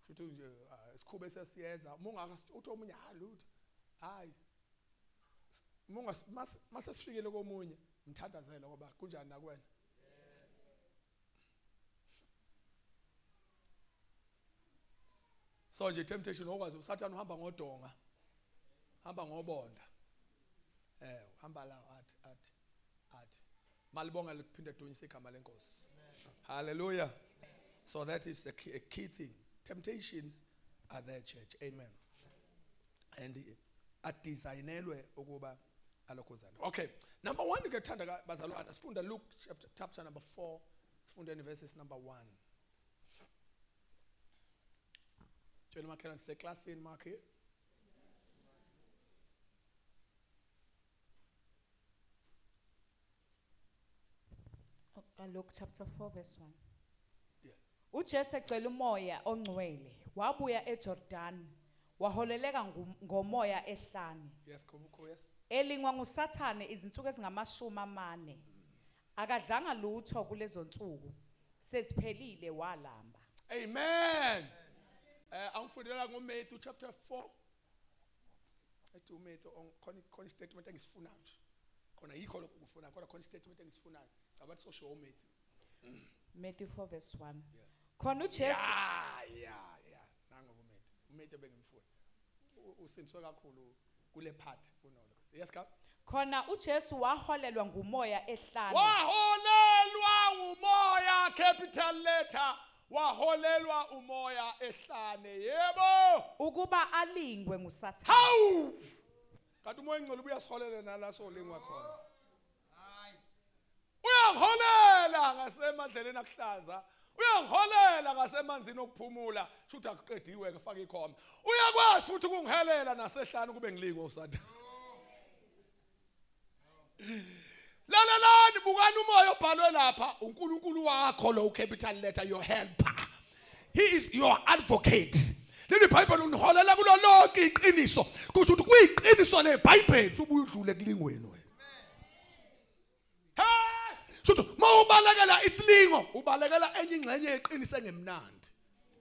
Futhi nje isikhube sesiyeza munga uthi omunye halutho. Hayi. Munga mase sifikele komunye mthandazela ngoba kunjani nakwena. So nje temptation okwazi uSathane uhamba ngodonga. Hamba ngobonda. Hamba la athi. Malibonga liphinde dunyiswe igama lenkosi. Hallelujah. So that is a key thing. Temptations are there, church. Amen. And at designelwe ukuba alokozana. Okay. Number 1 ngethanda bazalwana. Sifunda Luke chapter number 4. Sifunda in verses number 1. Tshela makhelwane seclassini makhe. Luke chapter 4 verse 1. Yeah. uJesu ecela umoya ongcwele wabuya eJordan waholeleka ngomoya ehlane. Yes, yes. Elingwa nguSathane izinsuku ezingama40. Akadlanga lutho kulezo nsuku. Seziphelile walamba. Amen. Angifundela ngoMatthew chapter 4. Ethi uMatthew on statement engisifunayo. Khona yikho lokho ukufuna kodwa khona statement engisifunayo. Abathi so show Matthew. Matthew 4 verse 1. Khona uJesu Yeah. Nango uMatthew bengimfuna. Usindiswe kakhulu kule part kunolo. Yes ka? Khona uJesu waholelwa ngumoya ehlane. Waholelwa umoya capital letter. Waholelwa umoya ehlane. Yebo. Ukuba alingwe nguSathane. Hawu. Kanti umoya engcwele ubuya siholela nala solingwa khona. Uyangiholela ngasemadleleni akuhlaza. Uyangiholela ngasemanzini okuphumula. Shuthi akuqediwe ngifaka ikhoma. Uyakwazi futhi ukungihelela nasehlane kube ngilingwa uSathane. Lalelani bukani umoya obhalwe lapha uNkulunkulu wakho lo capital letter your helper. He is your advocate. Leli Bible uniholela kulo lonke iqiniso. Kusho ukuthi kuyiqiniso leBhayibheli ubuye udlule kulingweni wena. Hey! Shuthi mawubalekela isilingo ubalekela enye ingxenye yeqiniso engemnandi.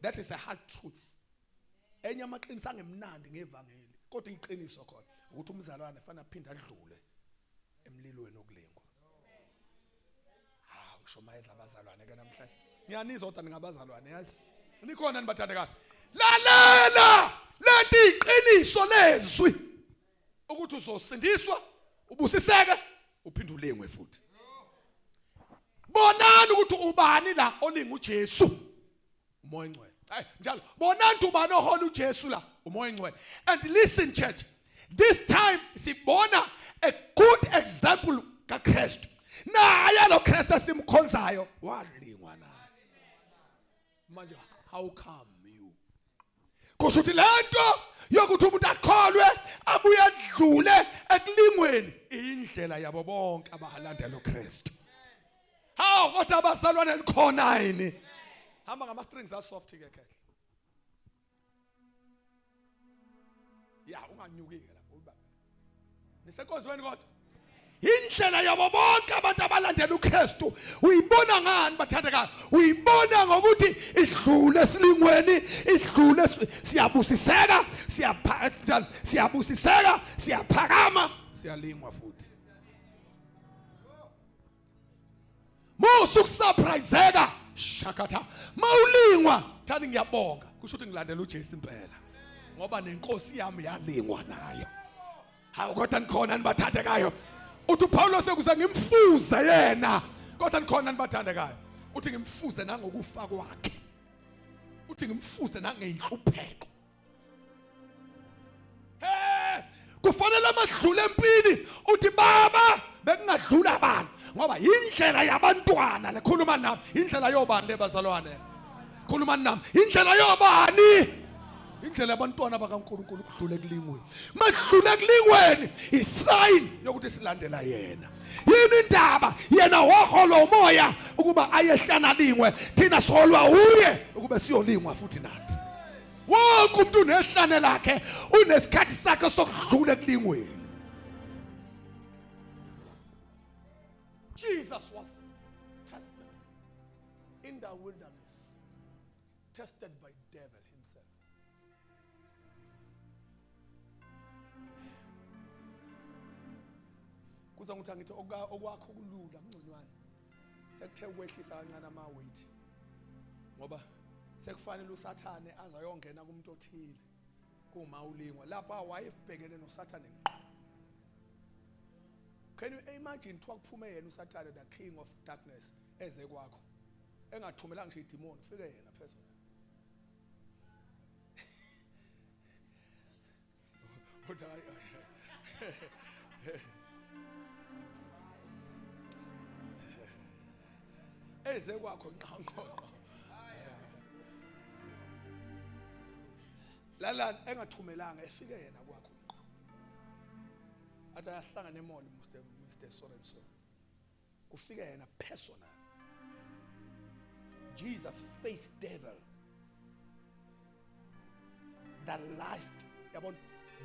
That is a hard truth. Enye amaqiniso angemnandi ngevangeli kodwa iqiniso khona ukuthi umzalwane ufana aphinda adlule emlilweni okulingwa. Ushomayeza abazalwane ke namhlanje. Ngiyanizwa kodwa ningabazalwane yazi. Nikhona nibathandekayo. Lalela leti iqiniso lezwi ukuthi uzosindiswa ubusiseke uphinde ulengwe futhi. Bonani ukuthi ubani la olinga uJesu umoya engcwele. Hayi njalo bonani ukuthi ubani ohola uJesu la umoya engcwele. And listen church, this time sibona a good example kaKristu. Naye lo Kristu simkhonzayo walingwa naye. Manje how come you? Kusho ukuthi lento yokuthi umuntu akholwe abuye adlule elingweni indlela yabo bonke abalandela uKristu. Hawu kodwa abazalwane likhona yini? Hamba ngama strings asoft ke kahle. Ya unganyukike lapho ubaba. Nisenkozweni kodwa. Indlela yabo bonke abantu abalandela uKristu uyibona ngani bathandekayo? Uyibona ngokuthi idlule esilingweni, idlule siyabusiseka, siyabusiseka, siyaphakama, siyalingwa futhi. Musu kusurpriseka shakatha. Mawulingwa thani ngiyabonga kusho ukuthi ngilandela uJesu impela. Ngoba nenkosi yami yalingwa nayo. Hawu kodwa nikhona nibathandekayo. Uthi uPaulos ekuza ngimfuze yena kodwa nikhona nibathandekayo. Uthi ngimfuze nangokufa kwakhe. Uthi ngimfuze nangeyinhlupheko. Kufanele amadlule empini. Uthi baba bekungadlula abantu ngoba indlela yabantwana lekhuluma nami. Indlela yobani lebazalwane? Khuluma nami. Indlela yobani? Indlela yabantwana bakaNkulunkulu kudlule kulingweni. Madlule kulingweni isign yokuthi silandela yena. Yini indaba yena wahola umoya ukuba ayehlana lingwe, thina siholwa uye ukuba siyolingwa futhi nathi. Wonke umuntu unehlane lakhe, unesikhathi sakhe sokudlula kulingweni. Jesus was tested in the wilderness, tested by devil himself. Kuza ngithi ngithi okwakho kulula mnconywane. Sekuthe ukwehlisa kancane ama weight. Ngoba sekufanele uSathane azayongena kumuntu othile kuma ulingwa lapha wayebhekene noSathane. Can you imagine kuthiwa kuphume yena uSathane, the king of darkness, eze kwakho engathumelanga nje idemon, ufike yena personally. Eze kwakho nqanqoqo lala engathumelanga efike yena kwakho athi ayahlangana emall Mr. Sorenso kufike yena personal. Jesus faced devil, the last.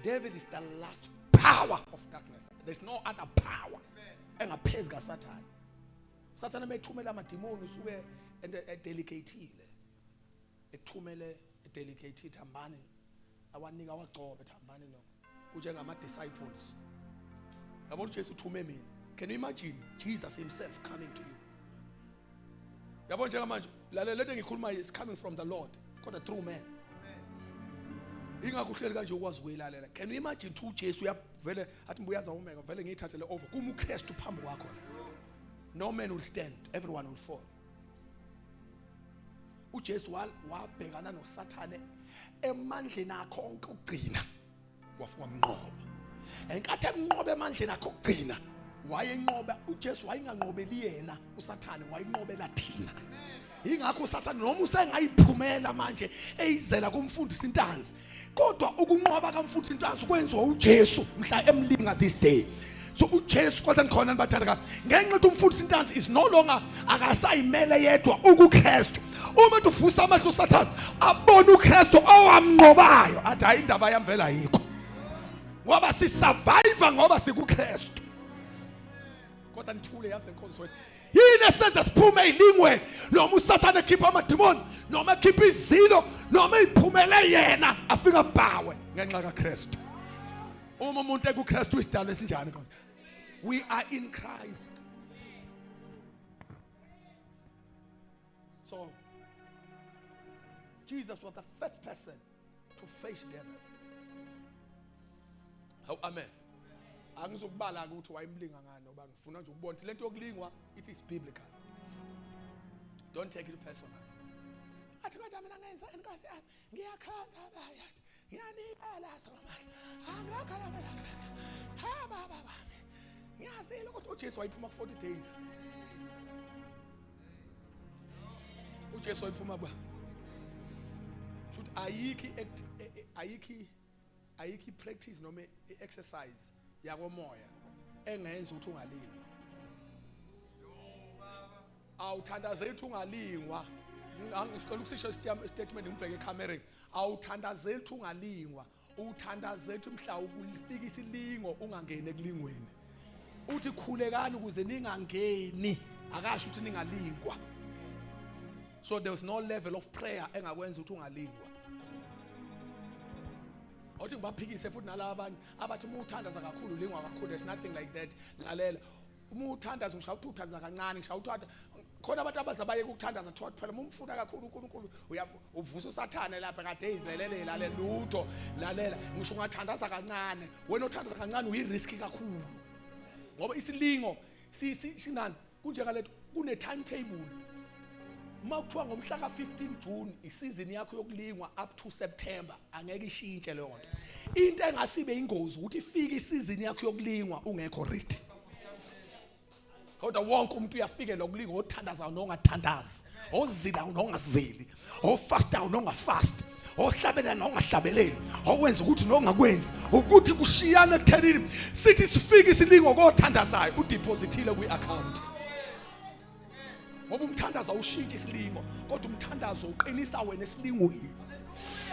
Devil is the last power of darkness. There's no other power engaphezulu kaSathane. Sathane methumela amademoni usuke edelicateile, ethumele edelicate thambani awanika wagcobe thambani lo njengama disciples. Yabona uJesu uthume mina. Can you imagine Jesus himself coming to you? Yabona njengamanje lalela lethe ngikhuluma is coming from the Lord, kodwa true man. Ingakho uhleli kanje ukwazi ukuyilalela. Can you imagine to uJesu uyavele athi mbuyaza umeka vele ngiyithathele over kuma uKristu phambi kwakho. No man will stand, everyone will fall. uJesu wabhekana noSathane emandleni akho onke ukugcina wafika mnqoba. Enkathi emnqoba emandleni akho ukugcina wayenqoba uJesu wayenganqobeli yena uSathane wayenqobela thina. Ingakho uSathane noma usengayiphumela manje eyizela kumfundisi intanzi kodwa ukunqoba kamfundisi intanzi kwenziwa uJesu mhla emlinga this day. So uJesu kodwa nikhona nibathandeka ngenxa ukuthi umfundisi intanzi is no longer akasayimele yedwa ukuKristu. Uma uvusa amehlo uSathane abona uKristu owamnqobayo athi hayi indaba yamvela yikho ngoba si survive ngoba sikuKristu. Kodwa nithule yazi enkonzweni yini esenza siphume elingweni noma uSathane ekhipha amademoni noma ekhipha izilo noma iphumele yena afika bhawe ngenxa kaKristu. Uma umuntu ekuKristu isidalo esinjani konke. We are in Christ. So Jesus was the first person to face devil. Oh, amen. Angizokubala ukuthi wayimlinga ngani ngoba ngifuna nje ukubona lento yokulingwa it is biblical. Don't take it personal. Athi kodwa mina ngenza inkosi yami ngiyakhaza abayathi ngiyanibala somali angakhala bayakhaza ha baba bami ngiyazile ukuthi uJesu wayiphuma ku 40 days. uJesu wayiphuma ba should ayiki practice noma exercise yakomoya engenza ukuthi ungalingwa. Awuthandazeli ukuthi ungalingwa. Ngicela ukusisho statement ngibheke ekamereni. Awuthandazeli ukuthi ungalingwa. Uthandazeli ukuthi mhla ukulifika isilingo ungangene ekulingweni. Uthi khulekani ukuze ningangeni, akasho ukuthi ningalingwa. So there was no level of prayer engakwenza ukuthi ungalingwa. Othi ngibaphikise futhi nalabo abanye abathi uma uthandaza kakhulu ulingwa kakhulu. There's nothing like that. Lalela. Uma uthandaza ngishaya ukuthi uthandaza kancane, ngishaya ukuthi khona abantu abazabaye ukuthandaza thothi phela uma umfuna kakhulu uNkulunkulu uvusa usathane lapha kade eyizelele lalela lutho. Lalela ngisho ungathandaza kancane, wena othandaza kancane uyiriski kakhulu. Ngoba isilingo sinani kunjengalethu kune timetable. Uma kuthiwa ngomhla ka-15 June isizini yakho yokulingwa up to September, angeke ishintshe leyo nto. Into engasibe ingozi ukuthi ifike isizini yakho yokulingwa ungekho ready. Kodwa wonke umuntu uyafike lokulingwa othandazayo nongathandazi, ozila nongazili, ofastayo nongafasti, ohlabela nongahlabeleli, owenza ukuthi nongakwenzi, ukuthi kushiyana ekuthenini sithi sifike isilingo kothandazayo udepositile kwi-account. Ngoba umthandazo awushintshe isilingo, kodwa umthandazo uqinisa wena esilingweni.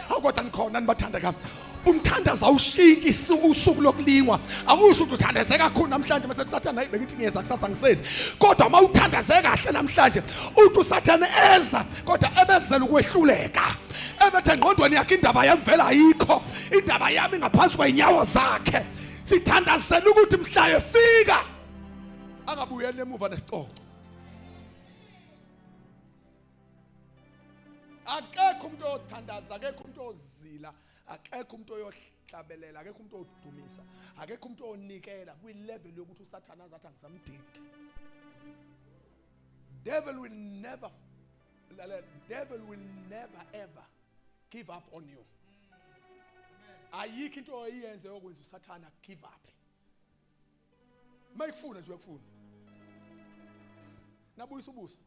Kodwa nikhona nibathanda kami. Umthandazo awushintshe usuku lokulingwa. Akusho ukuthi uthandaze kakhulu namhlanje bese usathana hayi bengithi ngiyeza kusasa ngisezi. Kodwa uma uthandaze kahle namhlanje, uthi usathana eza kodwa ebezela ukwehluleka. Ebethe ngqondweni yakhe indaba yamvela ayikho. Indaba yami ngaphansi kweinyawo zakhe. Sithandazela ukuthi mhla efika angabuyela emuva nesicoco. Akekho umuntu othandaza, akekho umuntu ozila, akekho umuntu oyohlabelela, akekho umuntu odumisa, akekho umuntu onikela kwi-level yokuthi usathana azathi angisamdingi. Devil will never ever give up on you. Ayikho into oyenze yokwenza usathana give up. Mayikufuna nje uyakufuna. Nabuyisa ubuso.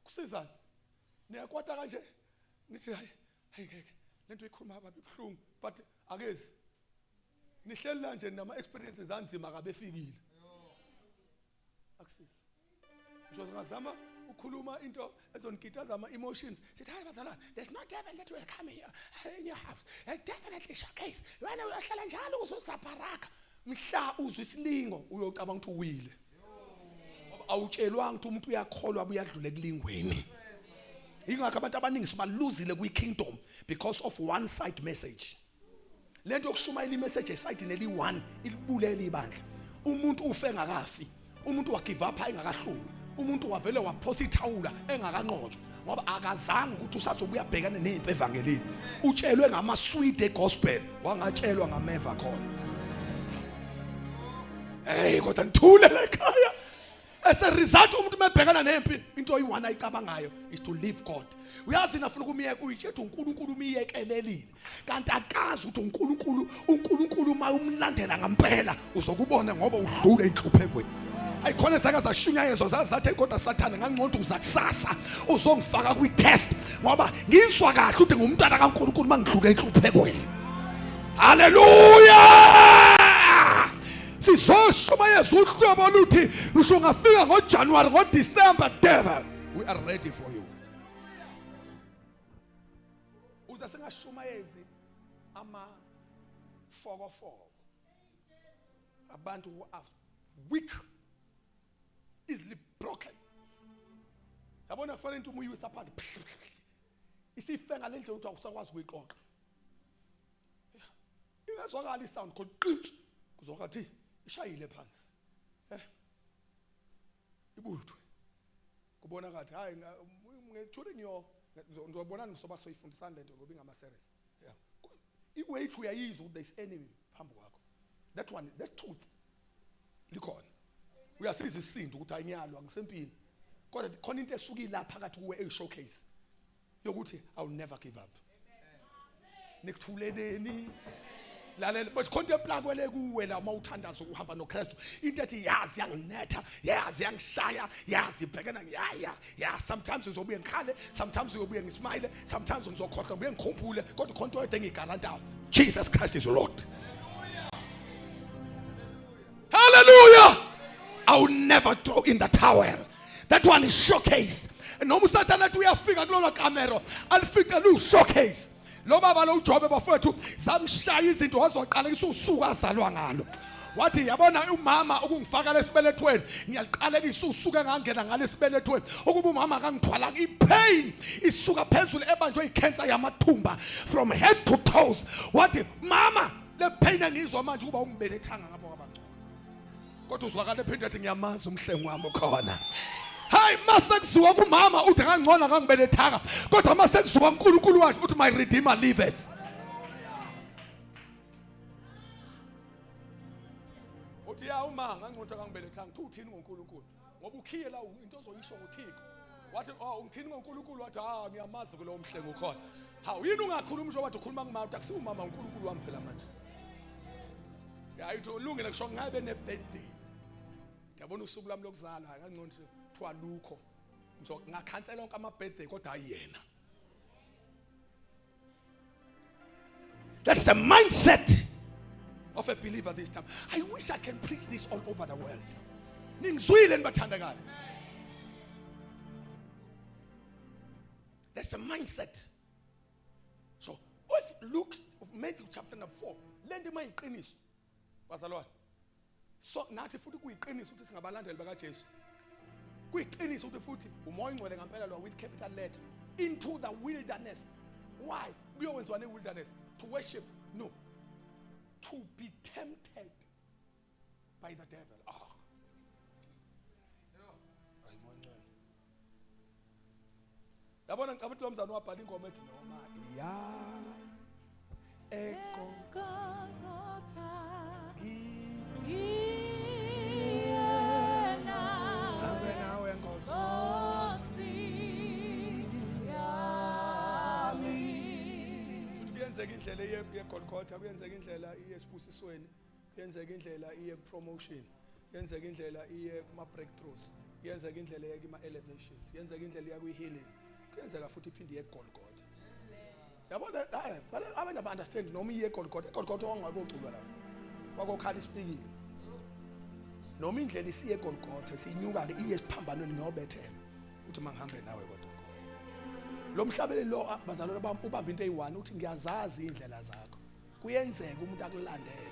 Kusizana niyakwata kanje nithi hayi ngeke lento ikhuluma ababi buhlungu but akezi nihleli la nje nama experiences anzima kabefikile akusizi nje ngazama ukukhuluma into ezonigitaza ama emotions sithi hayi bazalwane there's no devil that will come here in your house definitely showcase wena uyahlala njalo uzosapharaka mhla uzwe isilingo uyocabanga ukuthi uwile. Awutshelwanga ukuthi umuntu uyakholwa buyadlula ekulingweni. Ingakho abantu abaningi sibaluzile kwi-kingdom because of one side message. Lento yokushumayela imessage eside neli1 ilibulela ibandla. Umuntu ufe ngakafi, umuntu wa give up engakahluli, umuntu wavele waphosa ithawula engakanqotshwa ngoba akazange ukuthi usazobuya bhekana nezimpi evangelini. Utshelwe ngama sweet egospel, wangatshelwa ngameva khona. Hey kodwa nithule la ekhaya. As a result umuntu mebhekana nempi into oyi1 ayicabangayo is to leave God. Uyazi nafuna kumiyeka uyithethe uNkulunkulu umiyekelelile. Kanti akazi ukuthi uNkulunkulu uma umlandela ngempela uzokubona ngoba udlule enhluphekweni. Ayikhona zaka zashunyayezwa zazathi kodwa Sathane ngangqonda uzakusasa uzongifaka kwi-test ngoba ngizwa kahle ukuthi ngumntwana kaNkulunkulu mangidlule enhluphekweni. Hallelujah! Sizoshumayeza uhlobo oluthi ngisho ungafika ngoJanuary ngoDecember devil we are ready for you. Uza singashumayezi ama fokofoko abantu who are weak, easily broken. Yabona kufanele ukuthi umuyisa phansi isifenga lendlela ukuthi awusakwazi ukuyiqoqa. Ingazwakala isound kodwa kuzwakathi ishayile phansi ibuthwe kubona kathi hayi ngethule ngiyo ngizobona ngisoba soyifundisana lento ngoba ingama series iweight uyayizwa ukuthi there is enemy phambi kwakho. That truth likhona uyasizwa isisindo ukuthi ayinyalwa ngisempini kodwa khona into esukile lapha phakathi kuwe e-showcase yokuthi I will never give up. Nikuthuleleni lalela futhi contemplate kwele kuwe la uma uthandaza ukuhamba noKristu into ethi yazi yanginetha yazi yangishaya yazi ibhekena ya sometimes uzobuye ngikhale sometimes uyobuye ngismile sometimes ngizokhohlwa ngibuye ngikhumbule kodwa khonto oyedwa engigarantayo Jesus Christ is Lord. I will never throw in the towel. That one is showcase. Noma uSathane athi uyafika kulona camera, alifika lu showcase. Lo baba lo uJobe bafowethu zamshaya izinto wazoqala isusuka azalwa ngalo. Wathi yabona umama ukungifaka lesibelethweni ngiyaliqalekisa usuke ngangena ngalesibelethweni ukuba umama akangithwala ipain isuka phezulu ebanjwe icancer yamathumba from head to toes. Wathi mama le pain engizwa manje kuba ungibelethanga ngabo abangcono. Kodwa uzwakala ephinde ethi ngiyamazi umhlengi wami ukhona. Hayi masekuziwa kumama uthi kangcono akangibelethanga kodwa masekuziwa uNkulunkulu wakhe uthi my redeemer liveth. Uthi ya uma ngangcono akangibelethanga uthini ngoNkulunkulu ngoba ukhiye la into ozoyisho ngoThixo. Wathi ungithini ngoNkulunkulu wathi ngiyamazi kulowo mhlengi ukhona. Hawu yini ungakhuluma nje wathi ukhuluma ngumama uthi akusiwumama uNkulunkulu wami phela manje. Yayithi ulungile kusho ngabe ne birthday. Yabona usuku lami lokuzalwa ngangcono nje kuthiwa lukho. Njo ngakhansela onke ama birthday kodwa ayena. That's the mindset of a believer this time. I wish I can preach this all over the world. Ningizwile nibathandakayo. That's the mindset. So, if Luke of Matthew chapter number 4, lende mayiqiniso. Bazalwane. So nathi futhi kuyiqiniso ukuthi singabalandeli bakaJesu. Kuyiqiniso ukuthi futhi umoya ingcwele ngempela lo with capital letter into the wilderness. Why? Kuyokwenziwa ne-wilderness to worship? No. To be tempted by the devil. Yabona ngicabanga lo mzana wabhala ingoma ethi noma ya Egolgotha, abe nawe Nkosi. Futhi kuyenzeka indlela yeGolgotha, kuyenzeka indlela iye esibusisweni, kuyenzeka indlela iye promotion, kuyenzeka indlela iye kuma breakthroughs, kuyenzeka indlela iye kuma elevations, kuyenzeka indlela iye ku healing, kuyenzeka futhi iphinde iye eGolgotha. Yabona abantu aba understand noma iye eGolgotha wangabe uculwa lapho. Kwakokhala isipikile. Noma indlela isiye eGolgotha siyinyuka ke iye esiphambanweni nobethela. Uthi mangihambe nawe kodwa. Lo mhlabeleli lo bazalwane bami ubamba into eyi1 uthi ngiyazazi indlela zakho. Kuyenzeka umuntu akulandele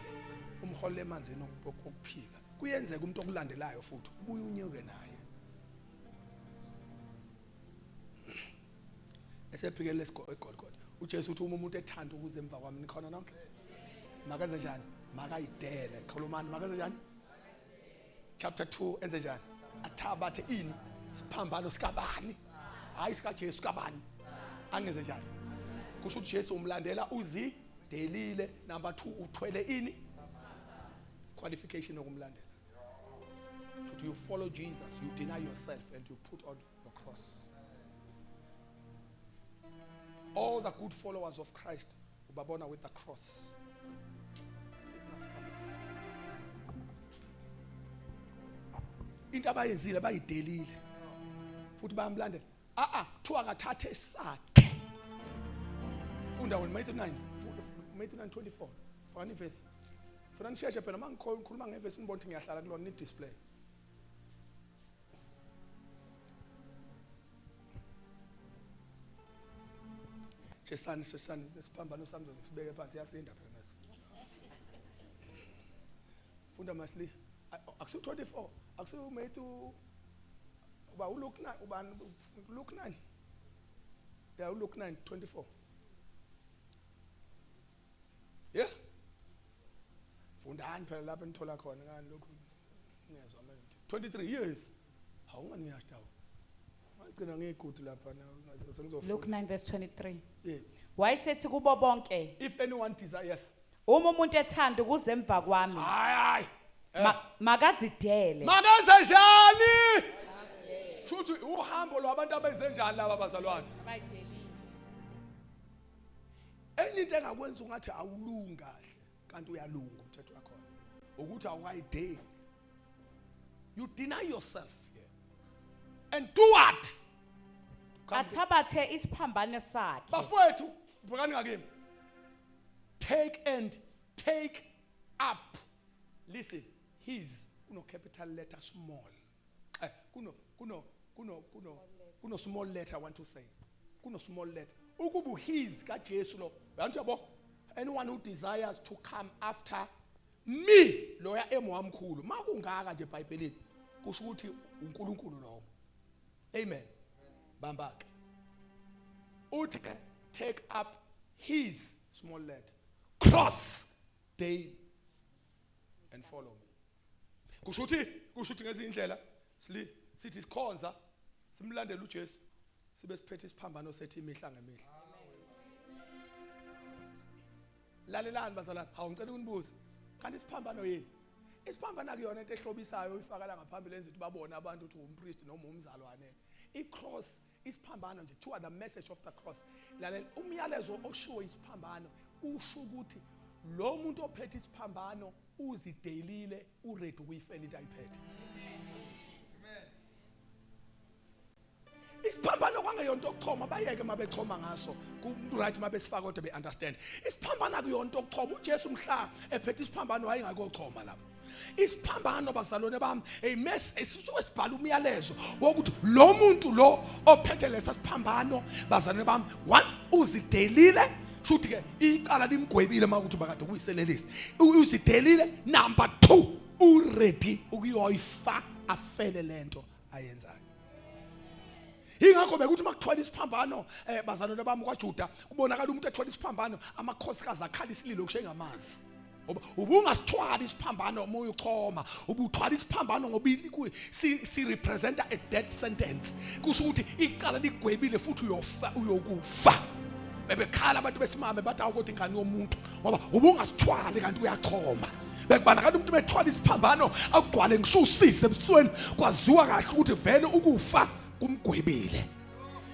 umholele emanzini okuphila. Kuyenzeka umuntu okulandelayo futhi ubuye unyuke naye. Esephikele eGolgotha. uJesu uthi uma umuntu ethanda ukuze emva kwami nikhona nonke. Makaze njani? Makayidele. Khulumani makaze njani? Chapter 2 enze njani? Athabathe ini siphambano sikabani? Hayi sika Jesu kabani? Angeze njani? Kusho ukuthi Jesu umlandela uzidelile. Number 2 uthwele ini? Qualification yokumlandela. Should you follow Jesus, you deny yourself and you put on your cross. All the good followers of Christ ubabona with the cross. Into abayenzile bayidelile. Futhi bayamlandela. Kuthiwa akathathe sakhe. Funda Matthew 9, Matthew 9:24. Fana iverse. Funa nisheshe phela mangikhuluma ngeverse nibona ukuthi ngiyahlala kulona ni display. Shesani siphambano sami sibeke phansi yasinda phela mase. Funda masli. Akusu 24. Akusu Matthew uba uLuke 9 ubani Luke 9. Yeah, Luke 9:24. Yeah. Fundani phela lapha nithola khona ngani lokhu ngiyezwa manje 23 years awunganiyashtawo ngicina ngigudu lapha ngizofuna Luke 9:23. Yeah. Wayesethi kubo bonke, If anyone desires, uma umuntu ethanda ukuze emva kwami, hayi makazidele. makenze njani? Shuthi uhambo lwabantu abenze njani laba bazalwane? Enye into engakwenza ungathi awulunga kahle kanti uyalunga umthetho wakho. Ukuthi awayideli. You deny yourself here. And do what? Athabathe isiphambano sakhe. Bafowethu bhekani ngakimi. Take up. Listen, his kuno capital letter small. Kuno small letter I want to say. Kuno small letter. Ukubu his ka Jesu lo. Yabo anyone who desires to come after me loya emwamkhulu makungaka nje eBhayibhelini kusho ukuthi uNkulunkulu lo. Amen. Bambake. Uthi take up his small letter cross daily and follow me. Kusho ukuthi ngezindlela sithi sikhonza simlandela uJesu sibe siphethe isiphambano sethi imihla ngemihla. Lalelani bazalwane, ngicela ukunibuza. Kanti isiphambano yini? Isiphambano akuyona into ehlobisayo uyifakala ngaphambili enze ukuthi babone abantu ukuthi umpriest noma umzalwane. I-cross isiphambano nje to the message of the cross. Lalela umyalezo oshiwo isiphambano usho ukuthi lo muntu ophethe isiphambano uzidelile uready ukuyifela into ayiphethe. Isiphambano kwangeyonto okuchoma bayeke mabechoma ngaso ku right mabesifaka kodwa be understand. Isiphambano akuyonto okuchoma uJesu mhla ephethe isiphambano wayengakochoma lapho. Isiphambano bazalwane bami a mess esibhala umyalezo wokuthi lo muntu lo ophethe lesa siphambano bazalwane bami one uzidelile futhi ke icala limgwebile makuthi bakade kuyiselelisi uzidelile number 2 uready ukuyoyifa afele lento ayenzayo. Ingakho bekuthi makuthiwa isiphambano bazalwane bami kwaJuda kubonakala umuntu ethwala isiphambano amakhosikazi akhala isililo kushe ngamazi. Ubungasithwala isiphambano uma uyochoma ubuthwala isiphambano ngoba si represent a death sentence kusho ukuthi icala ligwebile futhi uyokufa. Bebekhala abantu besimame bathi awukuthi ingane yomuntu ngoba ubungasithwala kanti uyachoma. Bekubana umuntu bethwala isiphambano akugcwale ngisho usise ebusweni kwaziwa kahle ukuthi vele ukufa kumgwebile.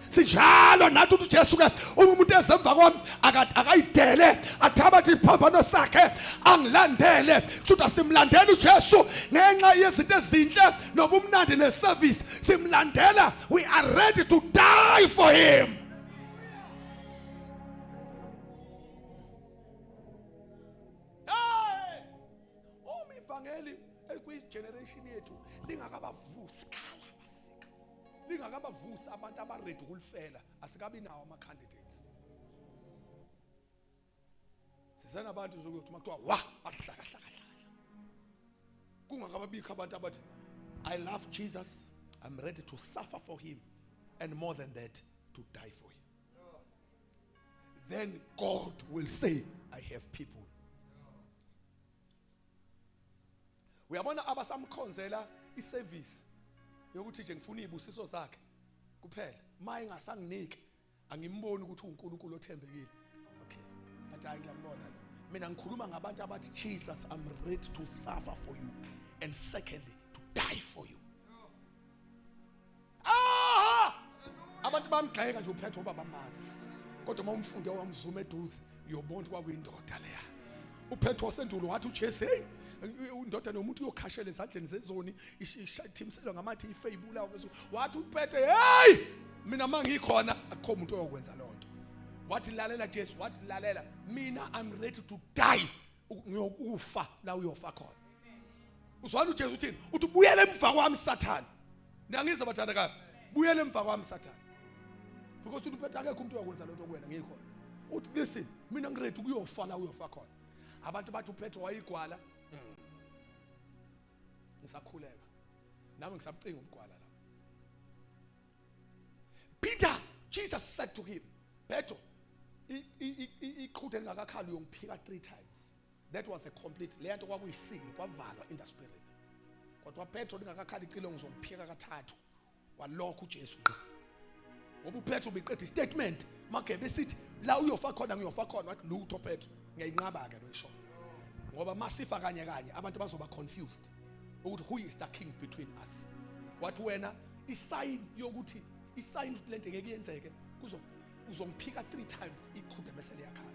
Sinjalo nathi uJesu ke umuntu ezemva kwami akayidele athabathe isiphambano sakhe angilandele futhi asimlandela uJesu ngenxa yezinto ezinhle nobumnandi neservice simlandela. We are ready to die for him. Ivangeli ekwigeneration yethu lingakabavusi khala basika. Lingakabavusi abantu abaready ukulifela asikabi nawo ama candidates. Sisena abantu zokuthi makuthiwa wa bahlaka. Kungakababikho abantu abathi I love Jesus, I'm ready to suffer for him and more than that to die for him. Then God will say I have people. Uyabona abasamkhonzela iservice yokuthi nje ngifuna izibusiso zakhe kuphela maye ngasanginike angimboni ukuthi uNkulunkulu othembekile. Okay, bathi ngiyambona lo. Mina ngikhuluma ngabantu abathi Jesus, I'm ready to suffer for you and secondly to die for you. Abantu bamgxeka nje uphethe ubaba bamazi kodwa uma umfunde wamzuma eduze uyobona kwakuyindoda leya. Uphethe wasendulo wathi uJesu hey undoda nomuntu uyokhashela ezandleni zezoni ishithimselwa ngamathi ifeyibula wathi uphethe hey mina mangikhona akukho umuntu oyokwenza lonto. Wathi lalela Jesu, wathi lalela mina I'm ready to die ngiyokufa la uyofa khona. Uzwana uJesu uthini? Uthi buyele emva kwami Sathane. Ngiyangiza bathandakazi, buyele emva kwami Sathane. Because uthi uphethe akekho umuntu oyokwenza lonto kuwena ngikhona. Uthi listen mina ngiready ukuyofa la uyofa khona. Abantu bathi uphethe wayigwala ngisakhuleka nami ngisabucinga umgwala la. Peter, Jesus said to him, Petro, iqhuthe lingakakhali uyongiphika 3 times. That was a complete lento kwakuyisile kwavalwa in the spirit. Kodwa Petro lingakakhali icilo ngizomphika kathathu walokho uJesu ngqo. Ngoba uPetro ubiqeda istatement make besithi la uyofa khona ngiyofa khona wathi lutho Petro ngiyayinqaba ke lo isho. Ngoba masifa kanye abantu bazoba confused ukuthi who is the king between us. Wathi wena isign yokuthi isign ukuthi lento ngeke yenzeke uzomphika 3 times iqhude bese liyakhala.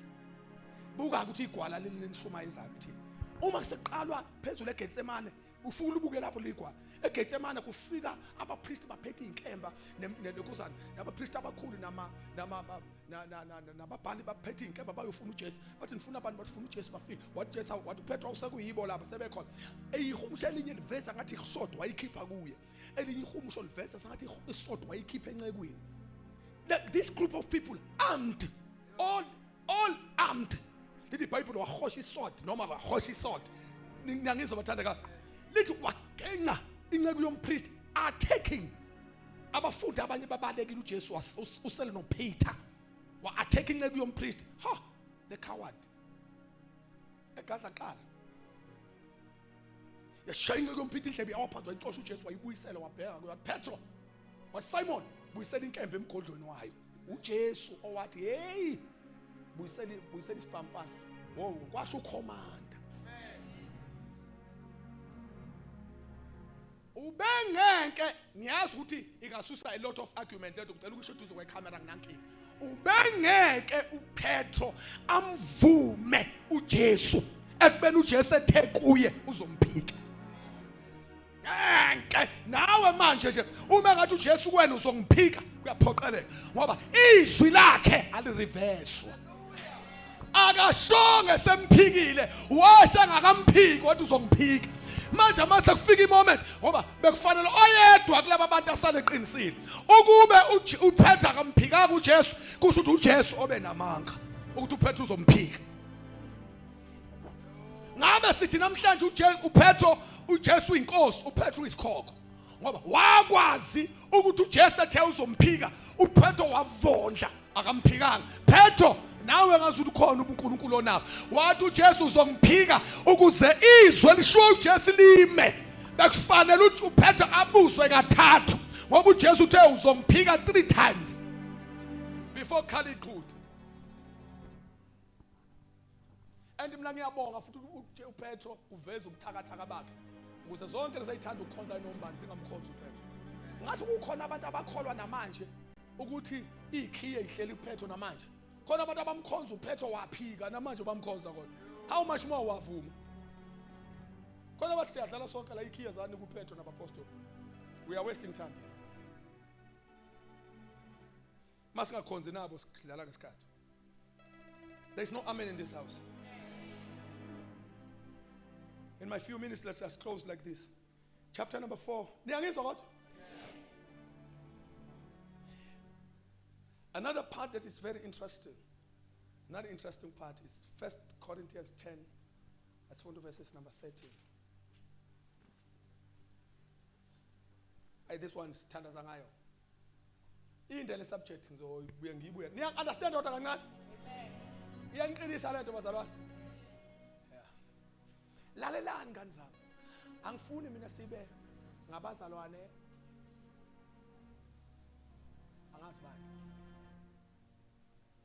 Buka ukuthi igwala leli lenishuma izayo uthini. Uma kuseqalwa phezulu eGetsemane ufuna ubuke lapho ligwa eGetsemane kufika abapriest baphethe inkemba nekuzana nabapriest abakhulu nababhali baphethe inkemba bayofuna uJesu bathi nifuna abantu bafuna uJesu bafika wathi Jesu wathi Petro usekuyibo lapha sebekhona eyihumsha elinye liveza ngathi isodwa wayikhipha kuye elinye ihumsho liveza ngathi isodwa wayikhipha encekweni. This group of people armed, all armed. Lithi iBhayibheli wahosha isword noma wahosha isword. Ngiyangizwa bathandeka. Lithi wagenqa inceku yompriest attacking abafundi abanye babalekile uJesu usele noPeter wa attacking inceku yompriest. Ha, the coward. Egaza qala. Yashaya inceku yompriest indlebe awaphathwa ixosha uJesu wayibuyisela wabheka kwathi Petro wathi Simon buyisela inkembe emgodlweni wayo. uJesu owathi hey buyisela isibhamfana. Wo kwasho ukhomanda. Ubengeke ngiyazi ukuthi ikasusa a lot of argument leto ngicela ukusho duze kwecamera nginankinga. Ubengeke uPetro amvume uJesu ekubeni uJesu ethe kuye uzomphika. Ngeke nawe manje nje uma ngathi uJesu kuwena uzongiphika kuyaphoqeleka ngoba izwi lakhe alireverswa. Akashonge semphikile washa ngakamphiki wathi uzongiphika. Manje mase kufika imoment ngoba bekufanele oyedwa kulabo abantu asale eqinisile ukube uPetro akamphika uJesu kusho ukuthi uJesu obe namanga ukuthi uPetro uzomphika. Ngabe sithi namhlanje uPetro uJesu inkosi uPetro isikhoko ngoba wakwazi ukuthi uJesu ethe uzomphika uPetro wavondla akamphikanga. Petro nawe ngazi ukuthi khona uNkulunkulu onabo wathi uJesu uzongiphika ukuze izwe lisho uJesu lime. Bekufanele ukuthi uPetro abuzwe kathathu ngoba uJesu uthe uzongiphika 3 times before khali iqhudi. And mina ngiyabonga futhi uPetro uveza ubuthakathaka bakhe ukuze zonke lesayithanda ukukhonza inombani singamkhonza uPetro. Ngathi kukhona abantu abakholwa namanje ukuthi ikhiye ihleli uPetro namanje. Khona abantu abamkhonza uPetro waphika namanje bamkhonza kodwa. How much more wavuma? Khona bathi siyadlala sonke la ikhiye zani kuPetro nabapostoli. We are wasting time. Masingakhonzi nabo sidlala ngesikhathi. There is no amen in this house. In my few minutes, let's just close like this. Chapter number 4. Niyangizwa kodwa? Another part that is very interesting. Another interesting part is 1 Corinthians 10. That's one of verses number 13. This one's Tanda Zangayo. In the subject, so we understand what I'm not? Lalelani kanzalo angifuni mina sibe ngabazalwane angazi bani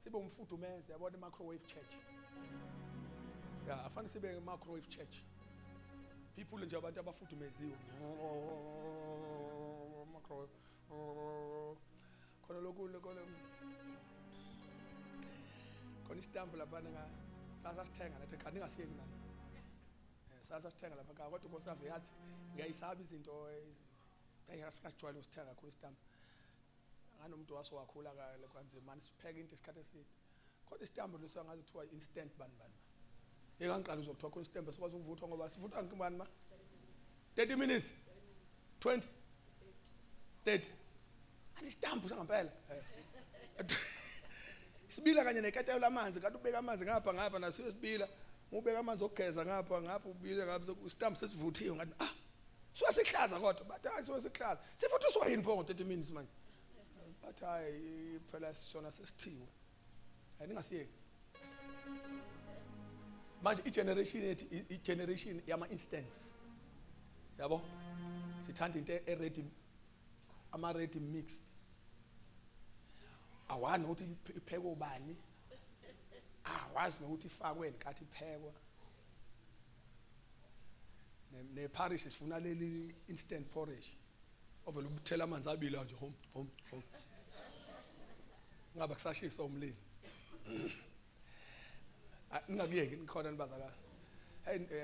sibe umfudumeze yabona microwave church. Yeah, afana sibe microwave church. People nje abantu abafudumeziwe microwave khona lokho khona istambu lapha nga sasithenga nathi kanti ngasiyeki nani sasithenga lapha kodwa unkosikazi uyathi ngiyayisaba izinto ayasingajwayele usithenga kakhulu istambu nganomuntu waso wakhula kanzima manje sipheka into esikhathi eside kodwa istambu leso ngathi kuthiwa instant bani ekangiqala uzokuthiwa khona istambu sikwazi ukuvuthwa ngoba sivuthwa ngibani ma 30 minutes 20 30 and istambu sangempela sibila kanye neketelo lamanzi kanti ubeka amanzi ngapha naso sibila ubeka amanzi okugeza ngapha ubile ngapha istambu sesivuthiwe ngathi siwa sihlaza kodwa but hayi siwa sihlaza sifuthiswa yini pho ngo 30 minutes manje but hayi phela sona sesithiwe ayingasiyeki manje i-generation yama instance yabo sithanda into ready ama-ready mixed awani ukuthi iphekwe ubani awazi nokuthi ifakwe nkathi iphekwa neparish sifuna leli instant porridge ovela ukuthela amanzi abila nje home ngaba kusashisa umlilo ngakuyeki nikhona nibazalana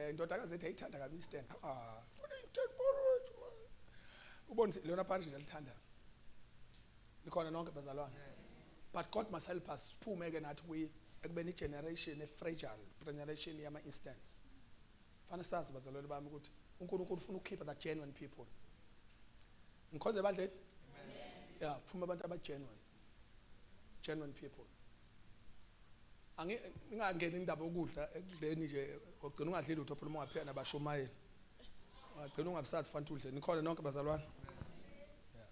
indodakazi ethi ayithanda kabi istand funa 10 porridge man ubonise lona porridge alithanda likhona nonke bazalwane but God must help us siphume ke nathi kuyi ekubeni generation fragile generation yama instance fana sazi bazalwane bami ukuthi uNkulunkulu ufuna ukukhipha that genuine people ngikhoze badle yeah phuma abantu aba genuine people ngingangena indaba okudla ekudleni nje ugcina ungadlili utho phela ungaphela nabashomayeli ugcina ungabisathi fanele udle nikhona nonke bazalwane yeah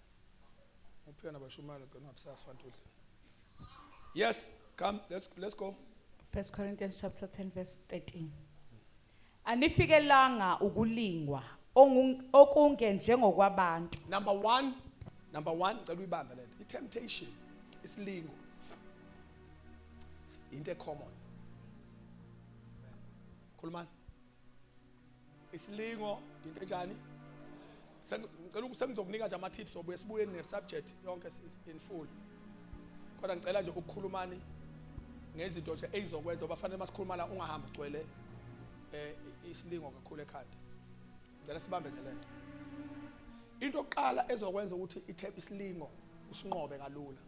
uphela nabashomayeli ugcina ungabisathi fanele udle yes come let's go 1 Corinthians chapter 10 verse 13 Anifikelanga ukulingwa okunge njengokwabantu number 1 ngicela uyibambe lento i-temptation isilingo into common khulumani isilingo into enjani ngicela ukuthi sengizokunika nje ama tips obuye sibuye ne subject yonke in full kodwa ngicela nje ukukhulumani ngezinto nje ezizokwenza bafanele masikhuluma la ungahamba ugcwele isilingo kakhulu ekhanda ngicela sibambe nje lento into oqala ezokwenza ukuthi isilingo usinqobe kalula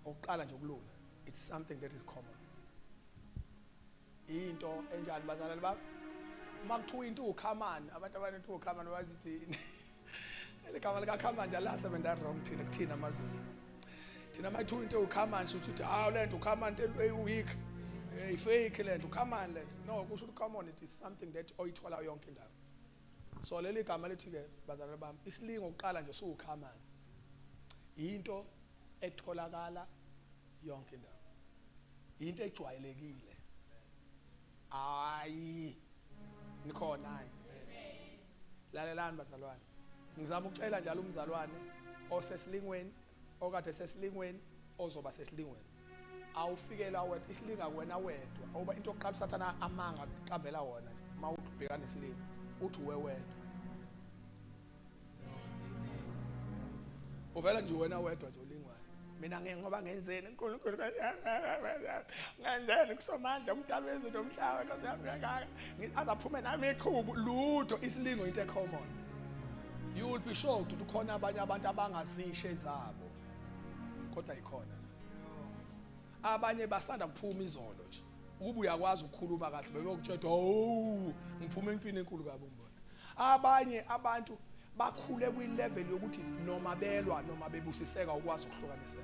oqala nje ukulula it's something that is common into enjani bazalwane bami makuthiwa into ukhamani abantu abanethi ukhamani bazithi eligama lika khamani nje la sebenza wrong thina amazulu thina makuthiwa into ukhamani shothi uthi lento ukhamani into eweak fake lento ukhamani lento no kusho ukuthi common it is something that oyithola yonke indawo so leli gama lithi ke bazalwane bami isilingo uqala nje sukhamani into etholakala yonke indawo into ejwayelekile hayi nikhona hayi lalelani bazalwane ngizama ukutshela njalo umzalwane osesilingweni okade sesilingweni ozoba sesilingweni awufikela wena isilinga kuwena wedwa ngoba into oqala usathana amanga aqambela wona nje mawubhekana nesilingo uthi wedwa uvela nje wena wedwa nje ulingwayo mina ngoba ngenzeni uNkulunkulu ngenzeni kusomandla umdali wezinto omhlaba nkosiyami azaphume nami iqhubu lutho isilingo into common you will be sure ukuthi khona abanye abantu abangazishe zabo kodwa ikhona abanye basanda kuphuma izolo nje ukuba uyakwazi ukukhuluma kahle bebekutshela ngiphume empini enkulu kabi umbona abanye abantu bakhule kwi-level yokuthi noma belwa noma bebusiseka ukwazi ukuhlukaniseka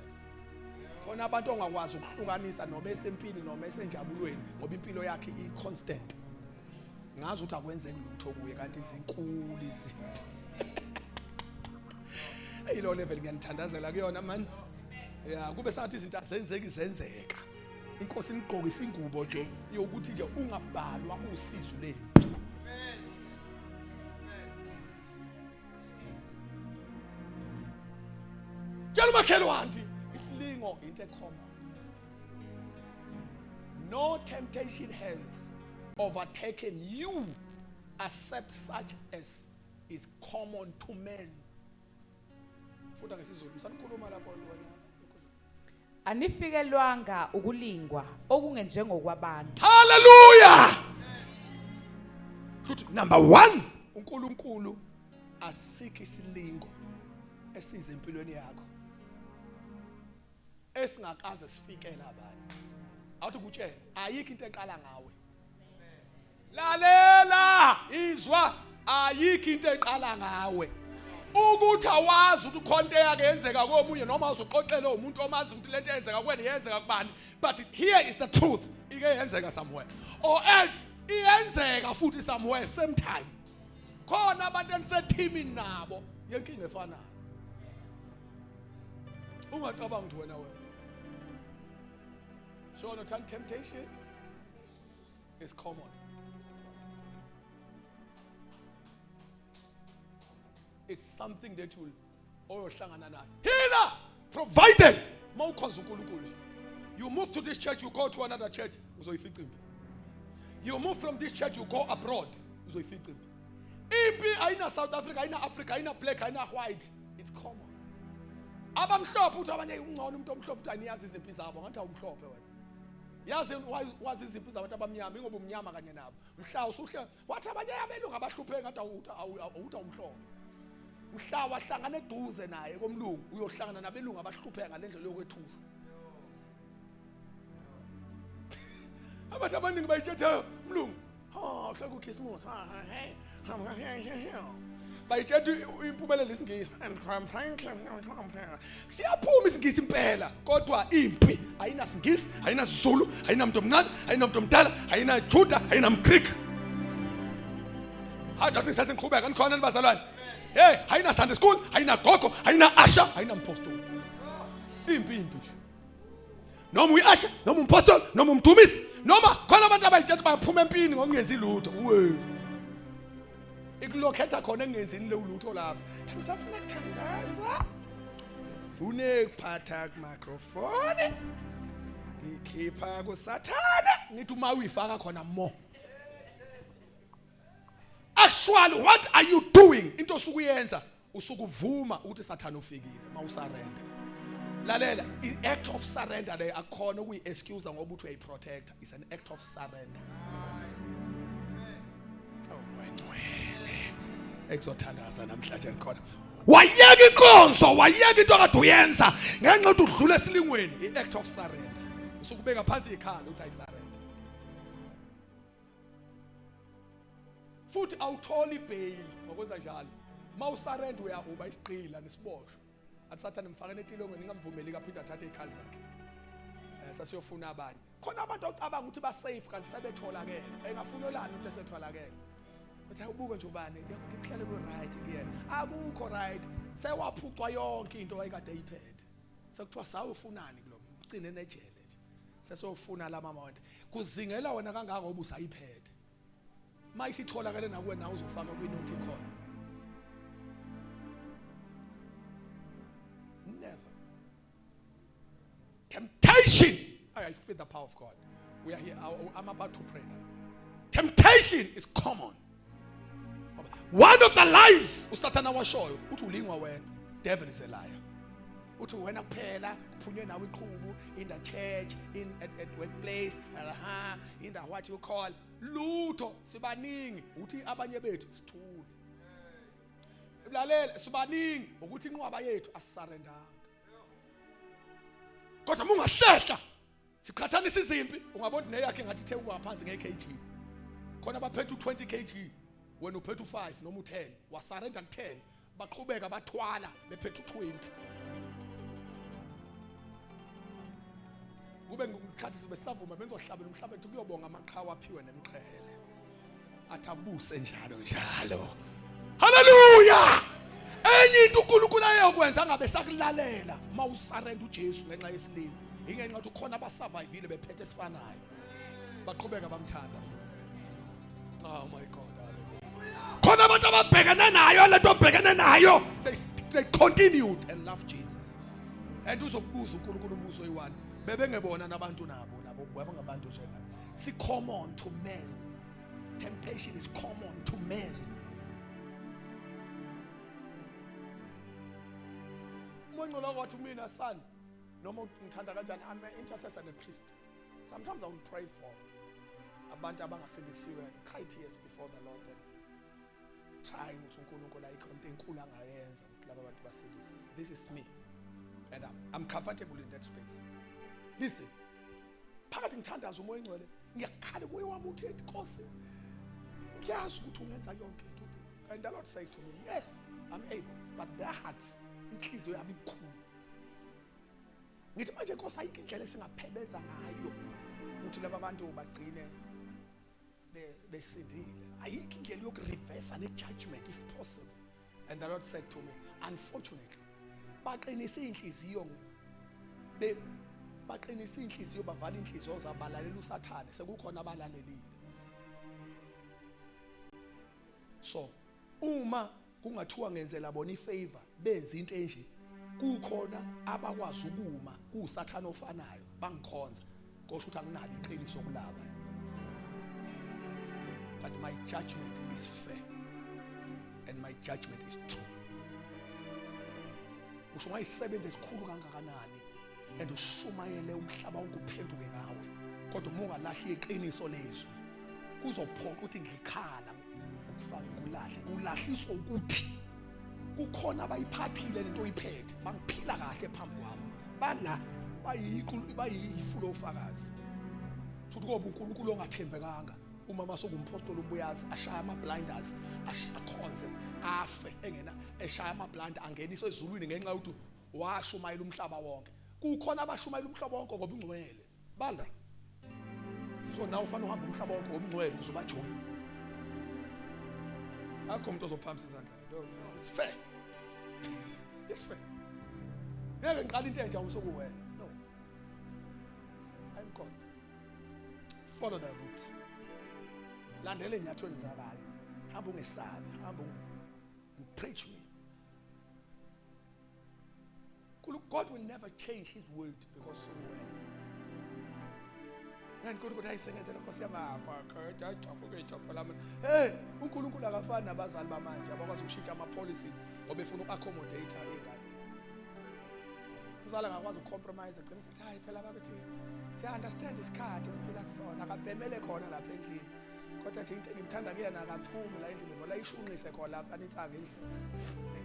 khona abantu ongakwazi ukuhlukanisa noma esempini noma esenjabulweni ngoba impilo yakhe i-constant ngazi ukuthi akwenzeki lutho kuye kanti izinkulu izinto eyilo level ngiyanithandazela kuyona man ya kube sathi izinto azenzeka inkosi inigqokisa ingubo nje yokuthi nje ungabhalwa usizo lempi Tell makhelwane isilingo into common no temptation has overtaken you except such as is common to men futhi ngesizulu msanikhuluma lapho wena Anifikelwanga ukulingwa okungenjengokwabantu Hallelujah Number 1 uNkulunkulu asiki isilingo esize empilweni yakho esingakaze sifikela abanye awuthi kutshela ayikho into eqala ngawe lalela izwa ayikho into eqala ngawe ukuthi awazi ukuthi konke yake yenzeka komunye noma uzoxoxela umuntu omazi ukuthi lento yenzeka kuwena yenzeka kubani but here is the truth ike yenzeka somewhere or else iyenzeka futhi somewhere same time khona abantu eniseteamini nabo yenkinga efanayo ungacabanga ukuthi wena so no temptation is common it's something that will oyohlangana nayo hina provided mawukhonza uNkulunkulu you move to this church you go to another church uzoyifica impi you move from this church you go abroad uzoyifica impi ayina South Africa ayina Africa ayina black ayina white it's common abamhlophe uthi abanye ungcono umuntu omhlophe uthi aniyazi izimpi zabo ngathi awumhlophe wena yazi wazi izimpi zabantu abamnyama ingoba umnyama kanye nabo mhla usuhle wathi abanye abelungu abahlupheke ngathi awuthi umhlobo mhla wahlangana eduze naye komlungu uyohlangana nabelungu abahlupheka ngalendlela yokwethusa abantu abaningi bayithetha mlungu kuhle kuChristmas bayithetha impumelelo isingisi siyaphuma isingisi impela kodwa impi ayina singisi ayina Zulu ayina umuntu omncane ayina umuntu omdala ayina Juda ayina mGreek hadathi sathi ngiqhubeka nikhona nibazalwane hey ayina Sunday school ayina gogo ayina Asha ayina mpostoli impi noma uyiAsha noma umpostoli noma umthumisi noma khona abantu abayithetha baphuma empini ngokungenzi lutho ikulokhetha khona engenzini lewulutho lapha ngisafuna ukuthandaza sifune ukuphatha ku-microphone ngikhipha kuSathane ngithi uma uyifaka khona more actually what are you doing into osukuyenza usukuvuma ukuthi Sathane ufikile mawusarenda lalela i-act of surrender le akhona ukuyi-excuse ngoba uthi uyayi-protector is an act of surrender ekuzothandaza namhlanje ngikhona wayeka inkonzo wayeka into akade uyenza ngenxa ukuthi udlule esilingweni i-act of surrender usukubeka phansi ikhanda uthi ayisurrender futhi awutholi bail ngokwenza njalo mawusurrender uba isiqila nesiboshwa athi Sathane mfakene etilongweni ningamvumeli kaPhinde athathe ikhali zakhe sasiyofuna abanye khona abantu ocabanga ukuthi ba safe kanti sebetholakele engafuna olani ukuthi esetholakele uthi awubuke nje ubani ukuthi kuhlale ku right kuyena akukho right sewaphucwa yonke into ayikade ayiphethe sekuthiwa sawufunani kulo ugcine nejele nje sesofuna la mamonde kuzingela wena kangaka ngoba usayiphethe mayisitholakele nakuwena uzofaka kwinothi khona never temptation I feel the power of God we are here I'm about to pray now temptation is common. One of the lies uSathana washoyo uthi ulingwa wena devil is a liar uthi wena kuphela kuphunywe nawe iqhubu in the church at workplace in the what you call lutho sibaningi uthi abanye bethu sithule lalela sibaningi ukuthi inqwaba yethu asisarendanga kodwa mungahlehla siqhathanisa izimpi ungabona neyakhe ngathi ithe ungaphansi nge-kg khona baphethe u20 kg wena uphethe u5 noma u10 wasarenda ku10 baqhubeka bathwala bephethe u20 kube ngikhathi sibe savuma benzohlabela umhlaba ethi kuyobonga amaqhawe aphiwe nemqhele athabuse njalo haleluya enye into uNkulunkulu ayekwenza ngabe sakulalela mawusarenda uJesu ngenxa yesililo ingenxa ukuthi khona abasurvivile bephethe esifanayo baqhubeka bamthanda futhi oh my God khona abantu ababhekana nayo lento obhekene nayo they continued and loved Jesus and uzokubuza uNkulunkulu umbuzo oyi1 bebengebona nabantu nabo abangabantu nje nabo si common to men temptation is common to men uMongcolo wathi mina son noma ngithanda kanjani I'm an intercessor and a priest sometimes I will pray for abantu abangasindisiwe and cry tears before the Lord and trying ukuthi uNkulunkulu ayikhonto enkulu angayenza ukuthi laba bantu basindisiwe this is me and I'm comfortable in that space listen phakathi ngithandaza umoya engcwele ngiyakhala kuye wami uthi Nkosi ngiyazi ukuthi ungenza yonke into and the Lord said to me yes I'm able but their hearts inhliziyo yabo ibukhulu ngithi manje Nkosi ayikho indlela esingaphebeza ngayo ukuthi laba bantu bagcine besindile ayikho indlela yokureverse ne-judgment if possible and the Lord said to me unfortunately baqinisa inhliziyo baqinisa inhliziyo bavala inhliziyo zabalalela uSathane sekukhona abalalelile so uma kungathiwa ngenzela bona ifavor benza into enje kukhona abakwazi ukuma kuSathane ofanayo bangikhonza kusho ukuthi anginalo iqiniso kulaba but my judgment is fair and my judgment is true usho ngayisebenza esikhulu kangakanani and ushumayele umhlaba wonke uphenduke ngawe kodwa uma ungalahli iqiniso lezwi kuzophoqa ukuthi ngikhala ukufaka ngulahle ulahliswa ukuthi kukhona abayiphathile lento oyiphethe bangiphila kahle phambi kwami bala bayifulo ufakazi futhi ngoba uNkulunkulu ongathembekanga uma masokumpostoli umbuyazi ashaya ama-blinders akhonze afe engena eshaya ama-blind angeniswe ezulwini ngenxa yokuthi washumayela umhlaba wonke kukhona abashumayela umhlaba wonke ngoba ungcwele bala so nawe ufana uhamba umhlaba wonke ngoba ungcwele uzobajoyina akho umuntu ozophamisa izandla it's fair it's fair ngeke ngiqala into entsha usokuwena no I'm God follow the route landela enyathweni zabanye hamba ungesabi hamba preach me God will never change his word because so well and kuthi ukuthi ayisengenzele Nkosi yamafa hey uNkulunkulu akafani nabazali bamanje abakwazi ukushintsha ama policies ngoba efuna uku-accommodate ingane umzali angakwazi uku-compromise agcina ethi hayi phela bakuthi siya understand isikhathi esiphila kusona akabhemele khona lapha endlini kodwa nje into engimthanda kuyena akaphumi la endlini ngoba la ishunqise khona lapha nitsanga endlini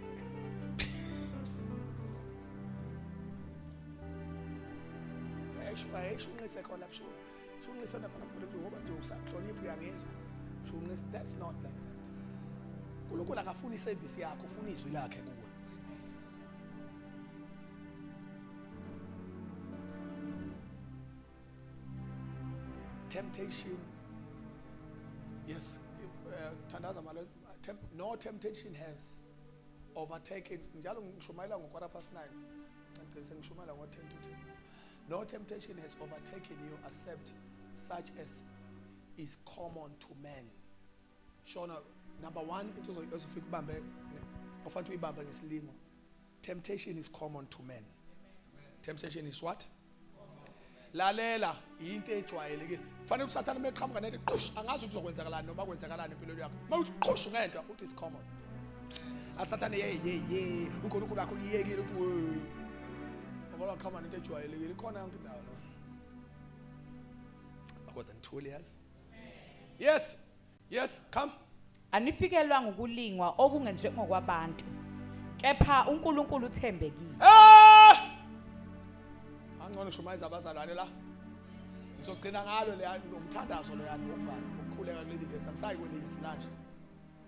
ayishunqise khona lapha shunqise lapha naphela ngoba nje usahlonipha uyangizwa shunqise that's not like that uNkulunkulu akafuni iservice yakho ufuna izwi lakhe kuwe temptation yes thandaza malo no temptation has overtaken njalo ngishumayela ngo-9:15 ngicela ngishumayela ngo-10 to 10 no temptation has overtaken you except such as is common to men shona number 1 into ozofika ubambe ofanele uyibambe ngesilingo temptation is common to men temptation is what lalela into ejwayelekile kufanele usathana meqhamuka nethi qush angazi ukuthi uzokwenzakalani noma kwenzakalani empilweni yakho mawuqhush ngento uthi is common asathana ye uNkulunkulu wakho uyekile uthi ngoba qhamuka into ejwayelekile khona yonke indawo lo akodwa nithule yazi yes come anifikelwa ngokulingwa okungenje ngokwabantu kepha uNkulunkulu uthembekile angcono shumayiza abazalwane la ngizogcina ngalo le umthandazo lo yani ukuvana ukukhuleka kuleli verse angisayi kwelinye isilanje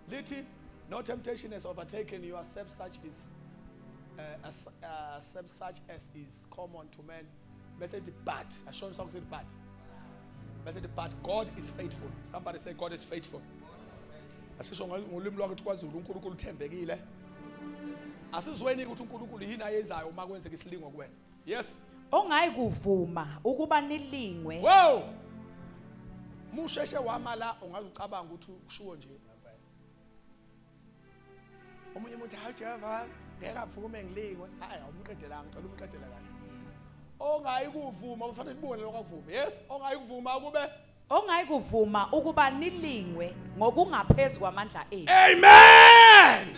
lithi no temptation has overtaken you except such as is common to men message but ashona sokuthi but message but God is faithful somebody say God is faithful asisho ngolimi lwakhe ukuthi kwaZulu uNkulunkulu uthembekile asizweni ukuthi uNkulunkulu yini ayenzayo uma kwenzeka isilingo kuwena yes ongayikuvuma ukuba nilingwe wow musheshe wamala ungazucabanga ukuthi ushuwo nje omunye umuntu hayi Jehova ngeke avume ngilingwe hayi umqedelanga ngicela umqedela kahle ongayikuvuma ufanele ubone lokho akuvume yes ongayikuvuma ukube ongayikuvuma ukuba nilingwe ngokungaphezulu kwamandla enu amen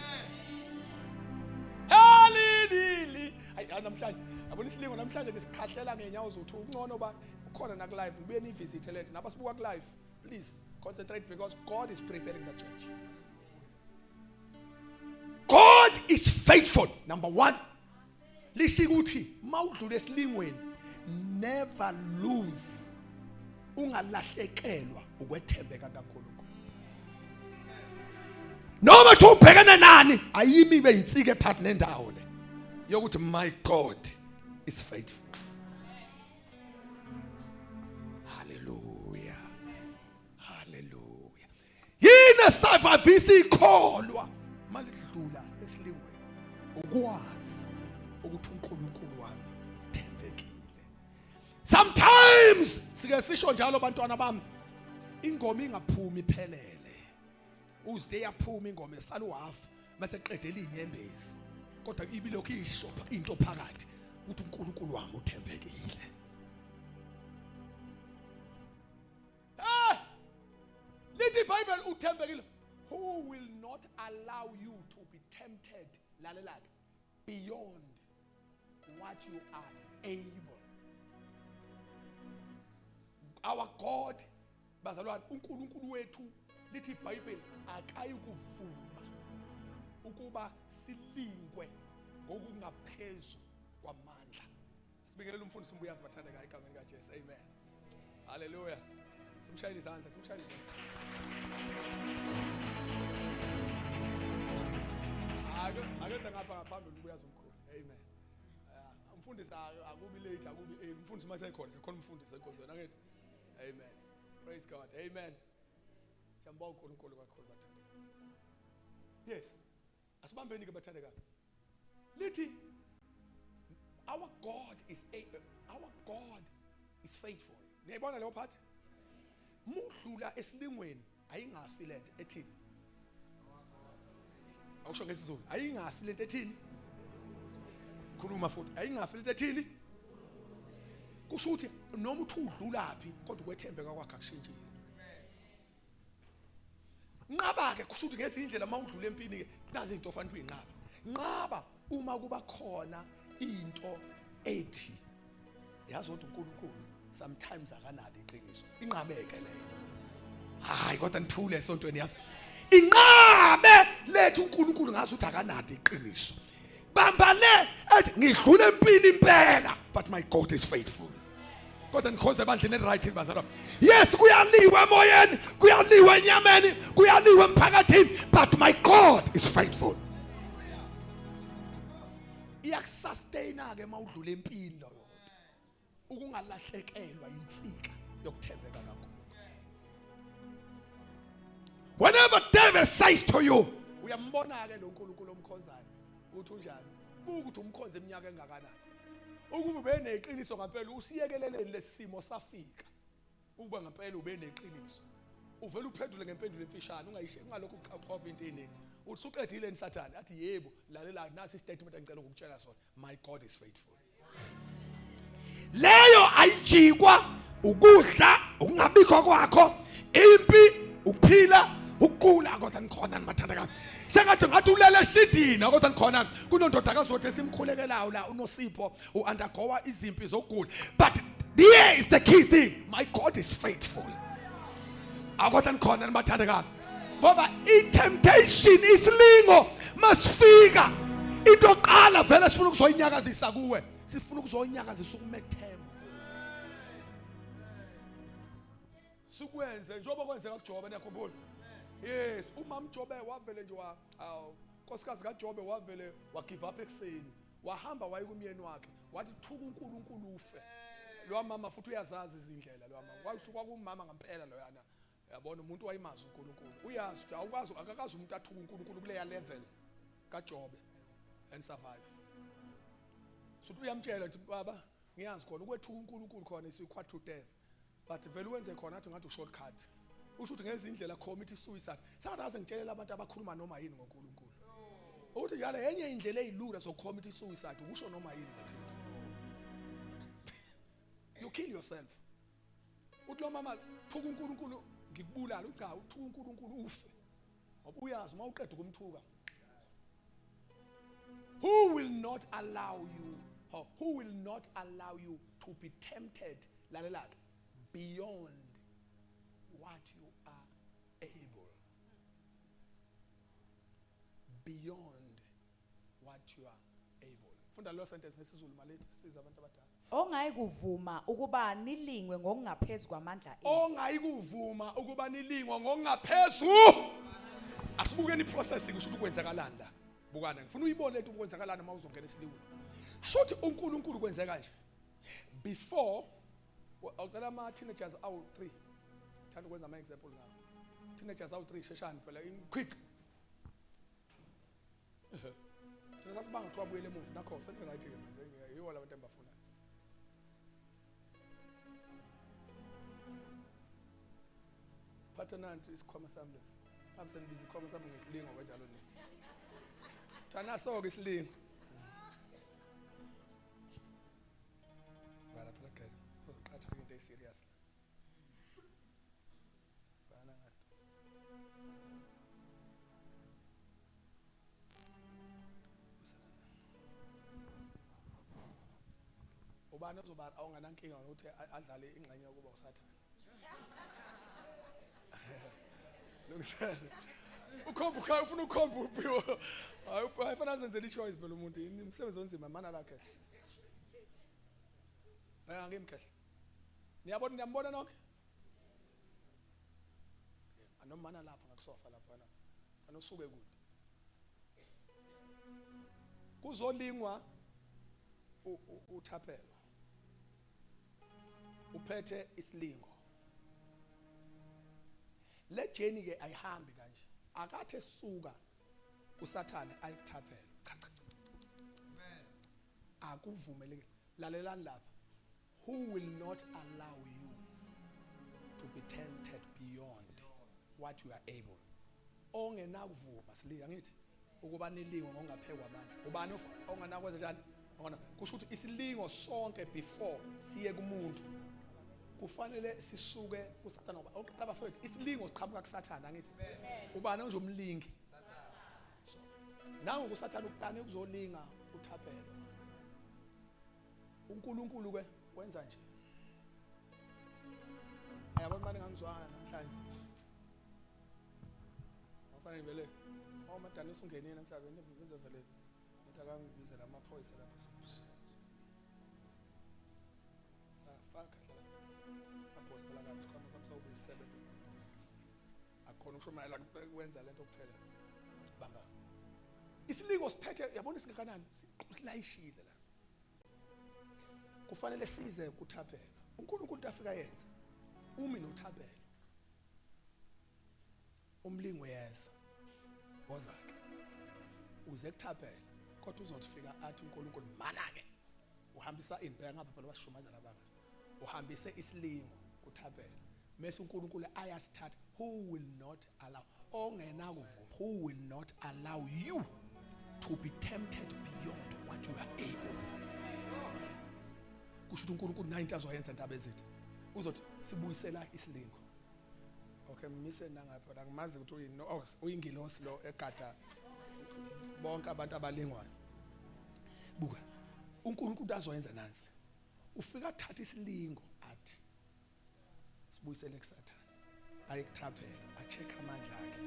hallelujah hayi namhlanje yabona isilingo namhlanje ngisikhahlela ngenyawo zothu ungcono ba ukhona na live ubuye ni visit let nabasibuka ku live please concentrate because God is preparing the church God is faithful number 1 lishika uthi mawudlula esilingweni never lose ungalahlekelwa ukwethembeka kaNkulunkulu noma uthi ubhekene nani ayimi ibe insike ephakathi nendawo le yokuthi my God is faithful hallelujah yini savavisi ikholwa malidlula esilingweni ukwazi ukuthi uNkulunkulu wami thembekile sometimes sike sisho njalo bantwana bami ingoma ingaphumi iphelele uzide yaphuma ingoma esala uhafu mase qedela inyembezi kodwa ibilokhu isho into phakathi ukuthi uNkulunkulu wami uthembekile lithi iBhayibheli uthembekile who will not allow you to be tempted lalelake beyond what you are able Our God, bazalwane, uNkulunkulu wethu lithi iBhayibheli akayi kuvuma ukuba silingwe ngokungaphezu kwamandla. Sibingelela umfundisi umbuyazi bathandekayo egameni kaJesu. Amen. Hallelujah. Simshayile izandla, simshayile izandla. Ake ngapha ngaphambili umbuyazi omkhulu. Amen. Umfundisi akubi late, akubi umfundisi mase ekhona nje khona umfundisi enkonzweni akethi. Amen. Praise God. Amen. Siyambonga uNkulunkulu kakhulu bathandekayo. Yes. Asibambeni ke bathandekayo. Lithi our God is faithful. Niyayibona leyo part? Mudlula esilingweni ayingafi lento ethini? Awusho ngesizulu. Ayingafi lento ethini? Khuluma futhi. Ayingafi lento ethini? Kusho ukuthi noma uthi udlulaphi kodwa ukwethembeka kwakhe akushintshile. Nqaba ke kusho ukuthi ngezindlela mawudlula empini ke nazi izinto ofanele uyinqaba. Nqaba uma kuba khona into ethi yazi ukuthi uNkulunkulu sometimes akanalo iqiniso. Inqabeke leyo. Hayi kodwa nithule esontweni yazi. Inqabe lethu uNkulunkulu ngazi ukuthi akanalo iqiniso. Bamba le ethi ngidlula empini impela but my God is faithful. Kodwa nikhoze ebandleni right bazalwa. Yes kuyaliwa emoyeni, kuyaliwa enyameni, kuyaliwa emphakathini but my God is faithful. Iyakusustaina ke mawudlula empini lo yodwa. Ukungalahlekelwa insika yokuthembeka kakhulu. Whenever devil says to you, uyambona ke lo uNkulunkulu omkhonzayo uthi unjani? Ukuthi umkhonze eminyaka engakanani. Ukuba ubeneqiniso ngempela usiyekeleleni lesimo safika. Ukuba ngempela ubeneqiniso. Uvela uphendule ngempendulo emfishane ungalokhu uchachofa into eningi. Uthi uqedile nisathane athi yebo lalela nasi statement engicela ukukutshela sona. My God is faithful. Leyo ayijikwa ukudla ukungabikho kwakho impi ukuphila ukugula kodwa nikhona nibathandekayo. Sengathi ngathi ulele esidina kodwa nikhona kunondodakazi wethu esimkhulekelayo la uNosipho uundergoa izimpi zokugula. But here is the key thing. My God is faithful. Akodwa nikhona nibathandekayo. Ngoba i-temptation isilingo masifika into oqala vele sifuna ukuzoyinyakazisa kuwe. Sifuna ukuzoyinyakazisa ukumethemba. Sikwenze njengoba kwenzeka kuJobe niyakhumbula. Yes, umama Jobe wavele nje nkosikazi kaJobe wavele wa give up ekseni. Wahamba waye kumyeni wakhe. Wathi thuka uNkulunkulu ufe. Lo mama futhi uyazazi izindlela lo mama. Wayishuka kumama ngempela lo yana. Yabona umuntu wayimazi uNkulunkulu. Uyazi ukuthi awukwazi akakazi umuntu athuka uNkulunkulu kuleya level kaJobe and survive. So uyamtshela ukuthi baba ngiyazi khona ukwethuka uNkulunkulu khona isikhwa to death. But vele wenze khona athi ngathi shortcut. Usho ukuthi ngezindlela commit suicide. Sangathi ngitshelela abantu abakhuluma noma yini ngoNkulunkulu. Uthi njalo enye indlela ezilula zocommit suicide ukusho noma yini bathi. You kill yourself. Uthi lo mama thuka uNkulunkulu ngikubulala ucha uthuka uNkulunkulu ufe. Ngoba uyazi uma uqeda ukumthuka. Who will not allow you to be tempted lalela beyond what you are able. Beyond what you are able. Funda lo sentence ngesizulu malethi siza abantu abadala. Ongayikuvuma ukuba nilingwe ngokungaphezulu kwamandla enu. Ongayikuvuma ukuba nilingwe ngokungaphezulu. Asibukeni iprocess kusho ukuthi kwenzakalani la. Bukana ngifuna uyibone ukuthi kwenzakalani mawuzongena esilingweni. Shothi uNkulunkulu kwenze kanje. Before awucela ama teenagers awu 3. Thanda ukwenza ama example ngawo. Teenagers awu 3 sheshani phela quick. Thina sasibanga ukuthi wabuyele emuva nakho sente right ke yiwo labantu abafuna. Paternant isikhwama sami lesi. Amseni busy isikhwama sami ngesilingo kanjalo ni. Thana so ke isilingo. Bala phela ke. Uqhatha into serious. Bana ngathi. Ubani ozoba awunganankinga ukuthi adlale ingxenye yokuba usathana. Lungisela. Ukhomba ukhaya ufuna ukhomba uphiwo. Hayi ufana zenzela ichoice phela umuntu umsebenzi onzima mana la kahle. Baya ngimi kahle. Niyambona nonke? Anomana lapha ngakusofa lapha na. Anosuke kude. Kuzolingwa uthaphelo. Uphethe isilingo. Le journey ke ayihambi kanje. Akathe suka uSathane ayikuthaphela. Cha. Amen. Akuvumeleke. Lalelani lapha. Who will not allow you to be tempted beyond what you are able? Ongenakuvuma silinga ngithi ukuba nilingwe ngokungaphekwa amandla. Ubani onganakwenza njani? Ngona kusho ukuthi isilingo sonke before siye kumuntu kufanele sisuke kuSathane ngoba onke abafowethu isilingo siqhamuka kuSathane ngithi. Ubani nje umlingi. So nangu kuSathane ukuqane ukuzolinga uthaphelo. uNkulunkulu ke wenza nje. Ayabona manje ngangizwana namhlanje. Awufane vele. Awumadana usungenile namhlanje ngibenza vele. Ukuthi akangibizela amaphoyisa lapho. Faka la. Apho phela kabi sikhona samsawubisebenza. Akhona ukushumayela ukwenza lento kuphela. Bamba. Isilingo siphethe yabona singakanani? Silayishile la. Kufanele size kuthaphela. uNkulunkulu afika yenza. Umi nothaphela. Umlingo yeza. Ozake. Uze kuthaphela. Kodwa uzofika athi uNkulunkulu mana ke. Uhambisa impela ngapha phela bashumaza labanga. Uhambise isilingo kuthaphela. Mase uNkulunkulu ayasithatha. Who will not allow? Ongenakuvuma. Who will not allow you to be tempted beyond what you are able? Kusho uNkulunkulu nayo into azoyenza intaba ezithi. Uzothi sibuyisela isilingo. Okay, mise nangapha angimazi ukuthi uyingilosi lo egada bonke abantu abalingwayo. Buka. uNkulunkulu azoyenza nansi. Ufika thatha isilingo athi sibuyisele kuSathane. Ayikuthaphela, acheck amandla akhe.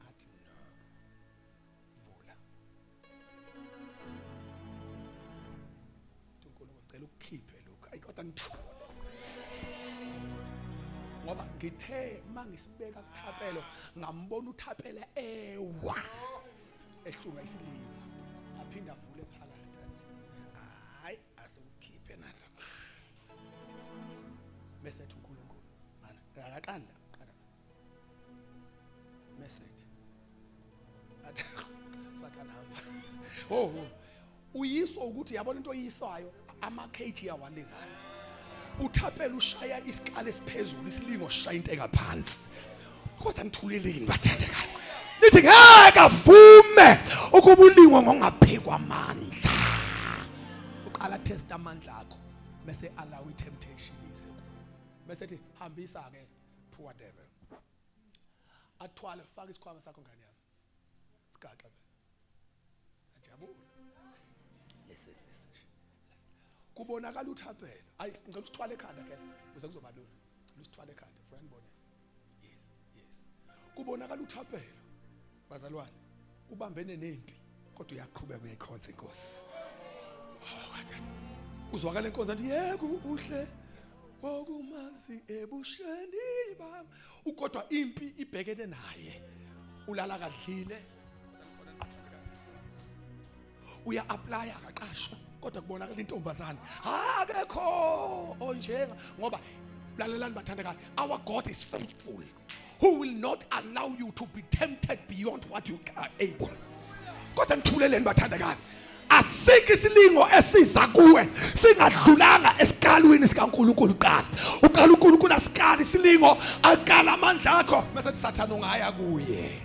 Athi no. Vula. uNkulunkulu ucela ukukhiphe lokho. Ayikhoda ngithule. Ngoba ngithe mangisibeka kuthaphelo ngambona uthaphela ewa ehlunga isilingo aphinda avule phakathi athi hayi asikukhiphe nalokho message uNkulunkulu mana akaqala qala message athi Sathane hamba uyiso ukuthi yabona into oyiswayo ama kg awalingana uthaphela ushaya isikala esiphezulu isilingo sishaya inteka phansi kodwa ngithuleleni bathandekayo nithi ngeke avume ukuba ulingwe ngokungaphekwa amandla uqala test amandla akho bese allow temptation ize bese ethi hambisa ke poor devil athwale faka isikhwama sakho ngane yami sigaxa ajabula listen kubonakala uthaphela ayi ngicela usithwale ekhanda ke uze kuzoba lula usithwale ekhanda friend bone yes kubonakala uthaphela bazalwane ubambene nempi kodwa uyaqhubeka uyayikhonza inkosi uzwakala inkosi athi yeke ubuhle bokumazi ebusheni bami ukodwa impi ibhekene naye ulala kadlile uya apply akaqashwa kodwa kubonakala intombazana akekho onjenga ngoba lalelani bathandekayo our God is faithful who will not allow you to be tempted beyond what you are able kodwa ngithuleleni bathandekayo asike isilingo esiza kuwe singadlulanga esikalweni sikaNkulunkulu qala uqala uNkulunkulu asikala isilingo akala amandla akho bese Sathane ungaya kuye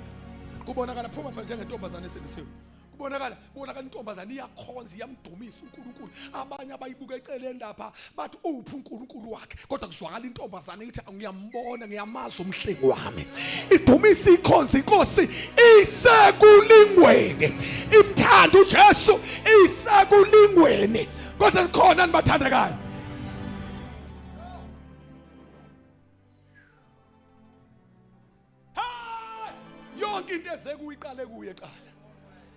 kubonakala phuma phela njengentombazana esedisiwe kubonakala intombazana iyakhonza iyamdumisa uNkulunkulu abanye abayibuka eceleni lapha bathi uphi uNkulunkulu wakhe kodwa kuzwakala intombazana ithi ngiyambona ngiyamaza umhlengi wami idumisa ikhonza inkosi isekulingweni imthanda uJesu isekulingweni kodwa likhona nibathandekayo yonke into eze kuyiqale kuye qala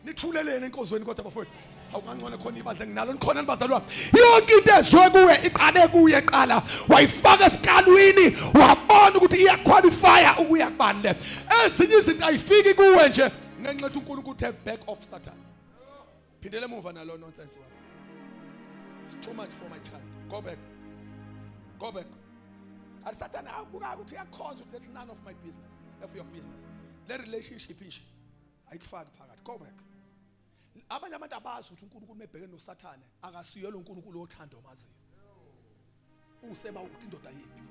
nithulelene enkozweni kodwa bafowethu awukancane khona ibandla nginalo nikhona nibazalwane yonke into ezwe kuwe iqale kuye qala wayifaka esikalwini wabona ukuthi iyaqualifya ukuya kubani le ezinye izinto ayifiki kuwe nje ngenxa yokuthi uNkulunkulu uthe back off Satan phindele emuva nalo nonsense wakho it's too much for my child go back and Satan abuka ukuthi uyakhonza ukuthi that's none of my business of your business le relationship nje ayikufaki phakathi go back abanye abantu abazi ukuthi uNkulunkulu mebheke noSathane akasiyo lo uNkulunkulu othanda omaziyo useba ukuthi indoda yimpi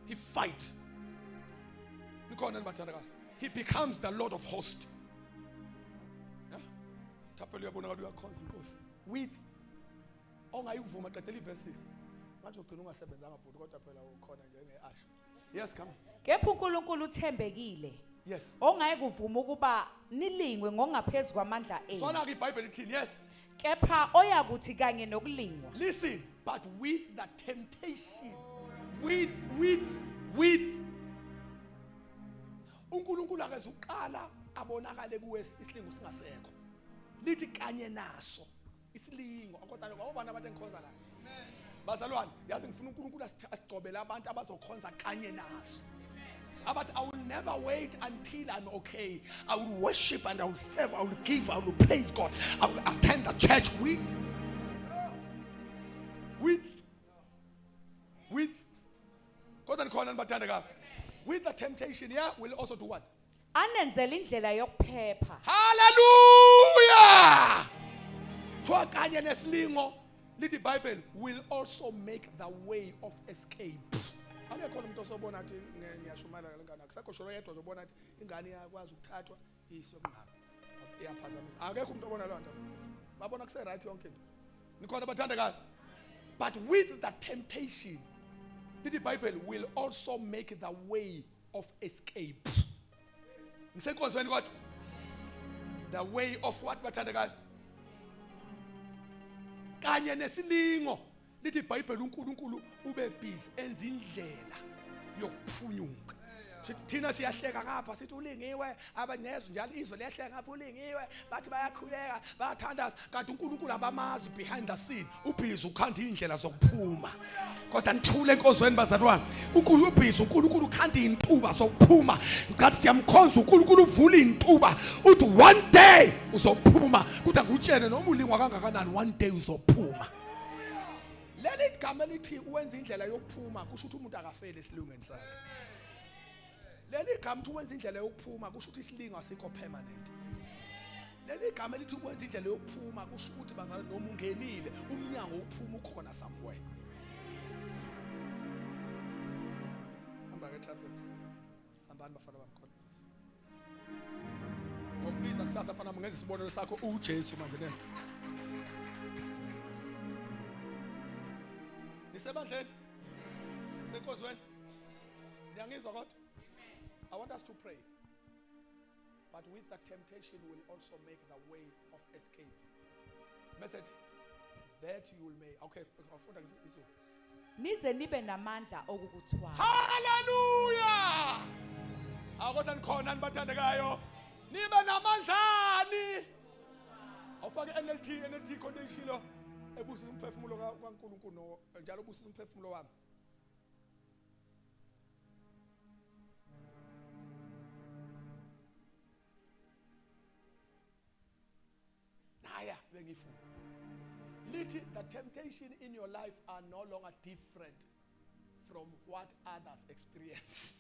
he fight nikhona nibathandaka he becomes the Lord of hosts yeah thapelo yabona ukuthi uyakhonza inkosi with ongayivuma qedela ivesi manje ugcina ungasebenzanga bhuti kodwa phela ukhona njengeasha yes come kepha uNkulunkulu uthembekile yes ongaye kuvuma ukuba nilingwe ngokungaphezulu kwamandla enu sona ke iBhayibheli ithini yes kepha oyakuthi kanye nokulingwa listen but with the temptation with uNkulunkulu akazuqala abonakale kuwe isilingo singasekho lithi kanye naso isilingo kodwa awubani abantu engikhonza la bazalwane yazi ngifuna uNkulunkulu asigcobele abantu abazokhonza kanye naso but I will never wait until I'm okay. I will worship and I will serve, I will give, I will praise God. I will attend the church with with the temptation, yeah, we'll also do what? anenzela indlela yokuphepha Hallelujah! Twakanye neslingo lithi Bible will also make the way of escape. Abekhona umuntu osobona athi ngiyashumayela ngane akusekho sholo yedwa uzobona athi ingane iyakwazi ukuthathwa iswe kungaba iyaphazamisa akekho umuntu obona lonto babona kuse right yonke into nikhona bathandekayo but with the temptation the Bible will also make the way of escape ngisenkonzweni kodwa the way of what bathandekayo kanye nesilingo lithi iBhayibheli uNkulunkulu ube busy enza indlela yokuphunyuka thina siyahleka ngapha sithi ulingiwe abanezwe njalo izwe liyahleka ngapha ulingiwe bathi bayakhuleka bayathandaza kanti uNkulunkulu abamazi behind the scene ubhizi ukhanda indlela zokuphuma kodwa nithule enkozweni bazalwane uNkulunkulu ubhizi uNkulunkulu ukhanda intuba zokuphuma ngathi siyamkhonza uNkulunkulu uvula intuba uthi one day uzophuma kuthi angutshene noma ulingwa kangakanani one day uzophuma leli gama lithi uwenza indlela yokuphuma kusho ukuthi umuntu akafele esilungweni sakhe leli gama uthi uwenza indlela yokuphuma kusho ukuthi isilingo asikho permanent leli gama lithi uwenza indlela yokuphuma kusho ukuthi bazalwane noma ungenile umnyango wokuphuma ukhona somewhere hamba ke thaphe hambani bafana bamkhona ngokubiza kusasa fana mengenza isibonelo sakho uJesu manje nene nisebandleni senkozweni niyangizwa kodwa I want us to pray but with the temptation will also make the way of escape message that you will make okay afunda ngisizwe nize nibe namandla okukuthwala hallelujah akodwa nikhona nibathandekayo nibe namandlani awufake NLT condition ebusisa umphefumulo kaNkulunkulu njalo ubusisa umphefumulo wami naya bengifu lithi the temptation in your life are no longer different from what others experience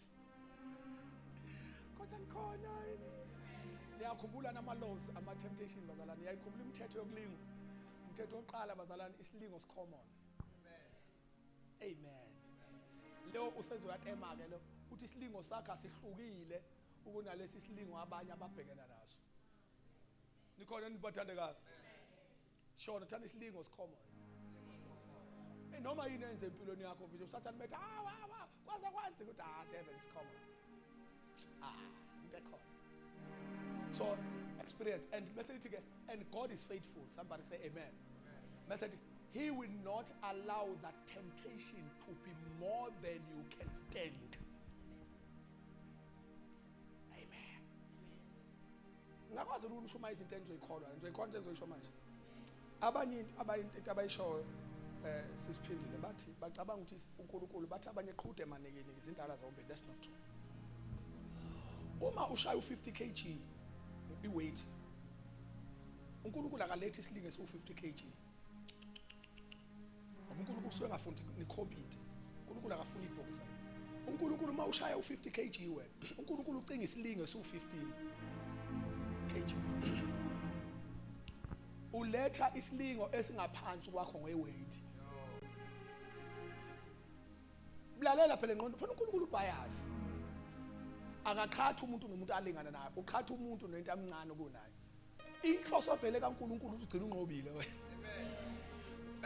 kodwa nikhona niyakhumbula nama-laws ama-temptation bazalwane niyayikhumbula imithetho yokulinga umthetho wokuqala bazalwane isilingo common amen lo usezoyatema ke lo uthi isilingo sakhe asihlukile ukunalesi isilingo abanye ababhekena naso nikhona nibathandekayo shona thana isilingo common noma yini enze empilweni yakho nje usathana bethi kwaza kwanzi ukuthi devil is common into khona so experience and message again and God is faithful somebody say amen message he will not allow that temptation to be more than you can stand amen Awukwazi ukushumayela izinto engizoyikholwa ngizoyikholwa into engizoyisho manje abanye into abayishoyo sisiphindile bathi bacabanga ukuthi uNkulunkulu bathi abanye qhude emanekeni izindala zawombe. That's not true. Uma ushaya u50 kg iweight uNkulunkulu akalethi isilinge su50 kg. uNkulunkulu usuke ngafundi nicompete. uNkulunkulu akafuni ibhoxa. uNkulunkulu uma ushaya u50 kg wena uNkulunkulu ucinga isilinge su15 kg. Uletha isilingo esingaphansi kwakho ngeweight. Lalela phela ngqondo phela uNkulunkulu bias. Akakhathi umuntu nomuntu alingana naye. Ukhatha umuntu nento amncane kunaye. Inhloso phela kaNkulunkulu ugcina unqobile wena.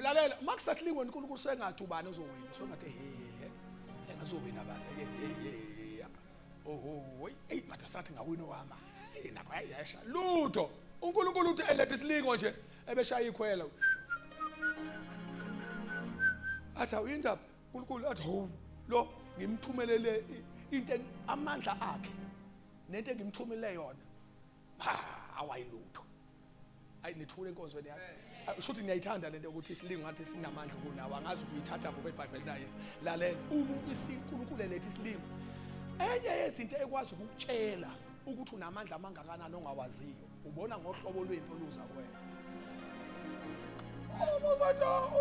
Lalela makusahlingwe uNkulunkulu sengathi ubani ozowina sengathi engazowina abanye hey manje sathi ngawina wama nakho ayasha lutho uNkulunkulu uthi elethe isilingo nje ebeshaya ikhwela athi awindaba uNkulunkulu athi ho lo ngimthumelele into amandla akhe nento engimthumelele yona awayilutho ayi nithule enkonzweni yakhe shuthi ngiyayithanda lento ukuthi isilingo ngathi sinamandla kunawo angazi ukuyithatha ngoba eBhayibheli naye lalela uma uNkulunkulu elethe isilingo enye yezinto ekwazi ukukutshela ukuthi unamandla amangakanani ongawaziyo ubona ngohlobo lwempi oluza kuwena.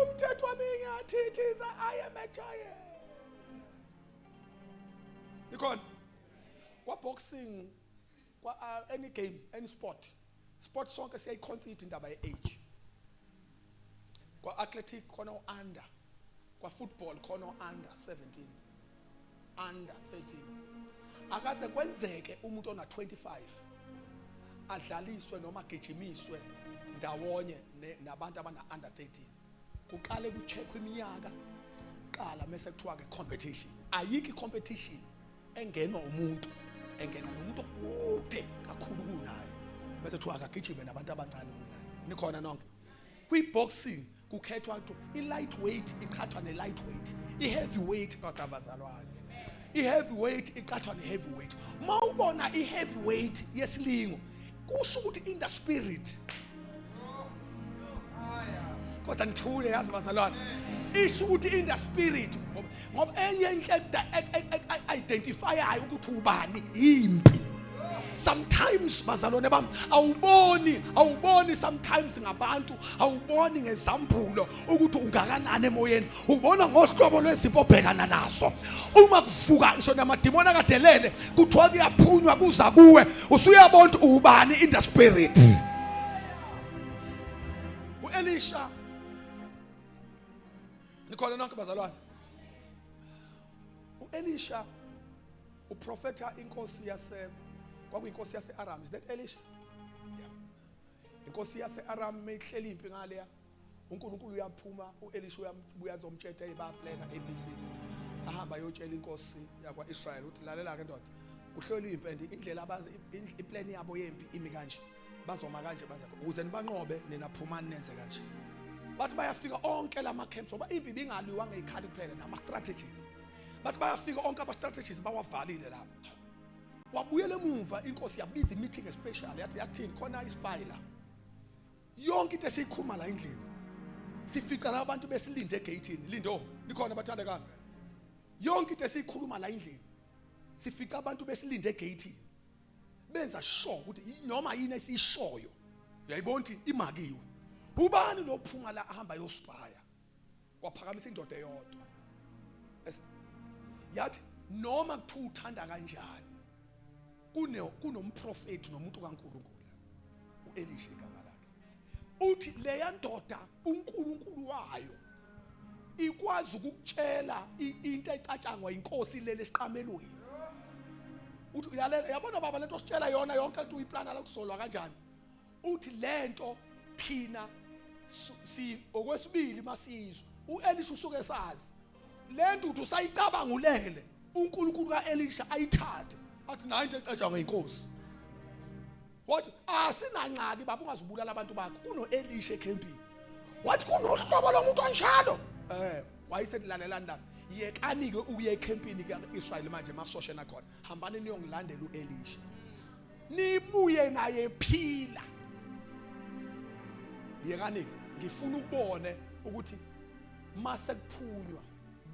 Umthetho wami ngiyathithiza I am a giant. Ikhona kwa boxing kwa any game any sport sonke siyayiconcede indaba yeage. Kwa athletic khona under kwa football khona under 17 under 13 akaze kwenzeke umuntu ona 25 adlaliswe noma gejimiswe ndawonye nabantu abana under 13 kuqale kucheck iminyaka qala mase kuthiwa ke competition ayiki competition engenwa umuntu engena nomuntu kude kakhulu kunaye bese kuthiwa akagijime nabantu abancane kunaye nikhona nonke kwi-boxing kukhethwa ukuthi i-lightweight iqhathwa ne-lightweight i-heavyweight kadabazalwane i-heavyweight iqhathwa ne-heavyweight mawubona i-heavyweight yesilingo kusho ukuthi in the spirit kodwa ngithule yazi bazalwane isho ukuthi in the spirit ngoba enye inhlekda identifyayo ukuthi ubani impi. Sometimes bazalwane bami awuboni sometimes ngabantu awuboni ngezambulo ukuthi ungakanani emoyeni ubona ngohlobo lwezimpo obhekana nazo uma kuvuka ngisho namadimoni akadelele kuthiwa kuyaphunywa kuza kuwe usuyabona ukuthi ubani in the spirit. uElisha nikhona nonke bazalwane uElisha uprofeta inkosi yase kwakuyinkosi yase-Aram. Is that Elisha? Yeah. Inkosi yase-Aram meyihleli impi ngaleya uNkulunkulu uyaphuma uElisha uyabuya azomtshela ebaplana ABC ahamba yotshela inkosi yakwa-Israyeli ukuthi lalela ke ndoda kuhlolwe impendi indlela abazi iplan yabo yempi imi kanje bazoma kanje banza ukuze nibanqobe nina phumani nenze kanje. Bathi bayafika onke lama camps ngoba impi bingaliwa ngeyikhali kuphela nama strategies. Bathi bayafika onke aba strategies bawavalile lapha. Wabuyela emuva inkosi yabiza meeting especially yathini khona ispy la yonke into esikhuluma la endlini sifica la abantu besilinde egateini lindo likhona bathandekana yonke into esikhuluma la endlini sifica abantu besilinde egateini benza sure ukuthi noma yini esishoyo uyayibona ukuthi imakiwe ubani lophuma la ahamba yospaya kwaphakamisa indoda eyodwa yathi noma kuthiwa uthanda kanjani kunomprofeti nomuntu kaNkulunkulu uElisha igama lakhe uthi leya ndoda uNkulunkulu wayo ikwazi ukukutshela into ecatshangwa inkosi lele siqamelweni uthi uyalela yabona baba lento sitshela yona yonke into uyiplana la kusolwa kanjani uthi lento thina si okwesibili masizwe uElisha usuke sazi lento uthi usayicabanga ulele uNkulunkulu kaElisha ayithathe athi nayo into ecatshangwa inkosi wathi asinanqaki baba ungazibulala abantu bakho kunoElisha ecampini wathi kunohlobo lomuntu onjalo wayesethi lalela ndaba yekani ke uye ecampini kaIsrael manje masoshe nakhona hambani niyongilandela uElisha nibuye ubuye naye ephila. Yekani ngifuna ukubone ukuthi mase kuphunywa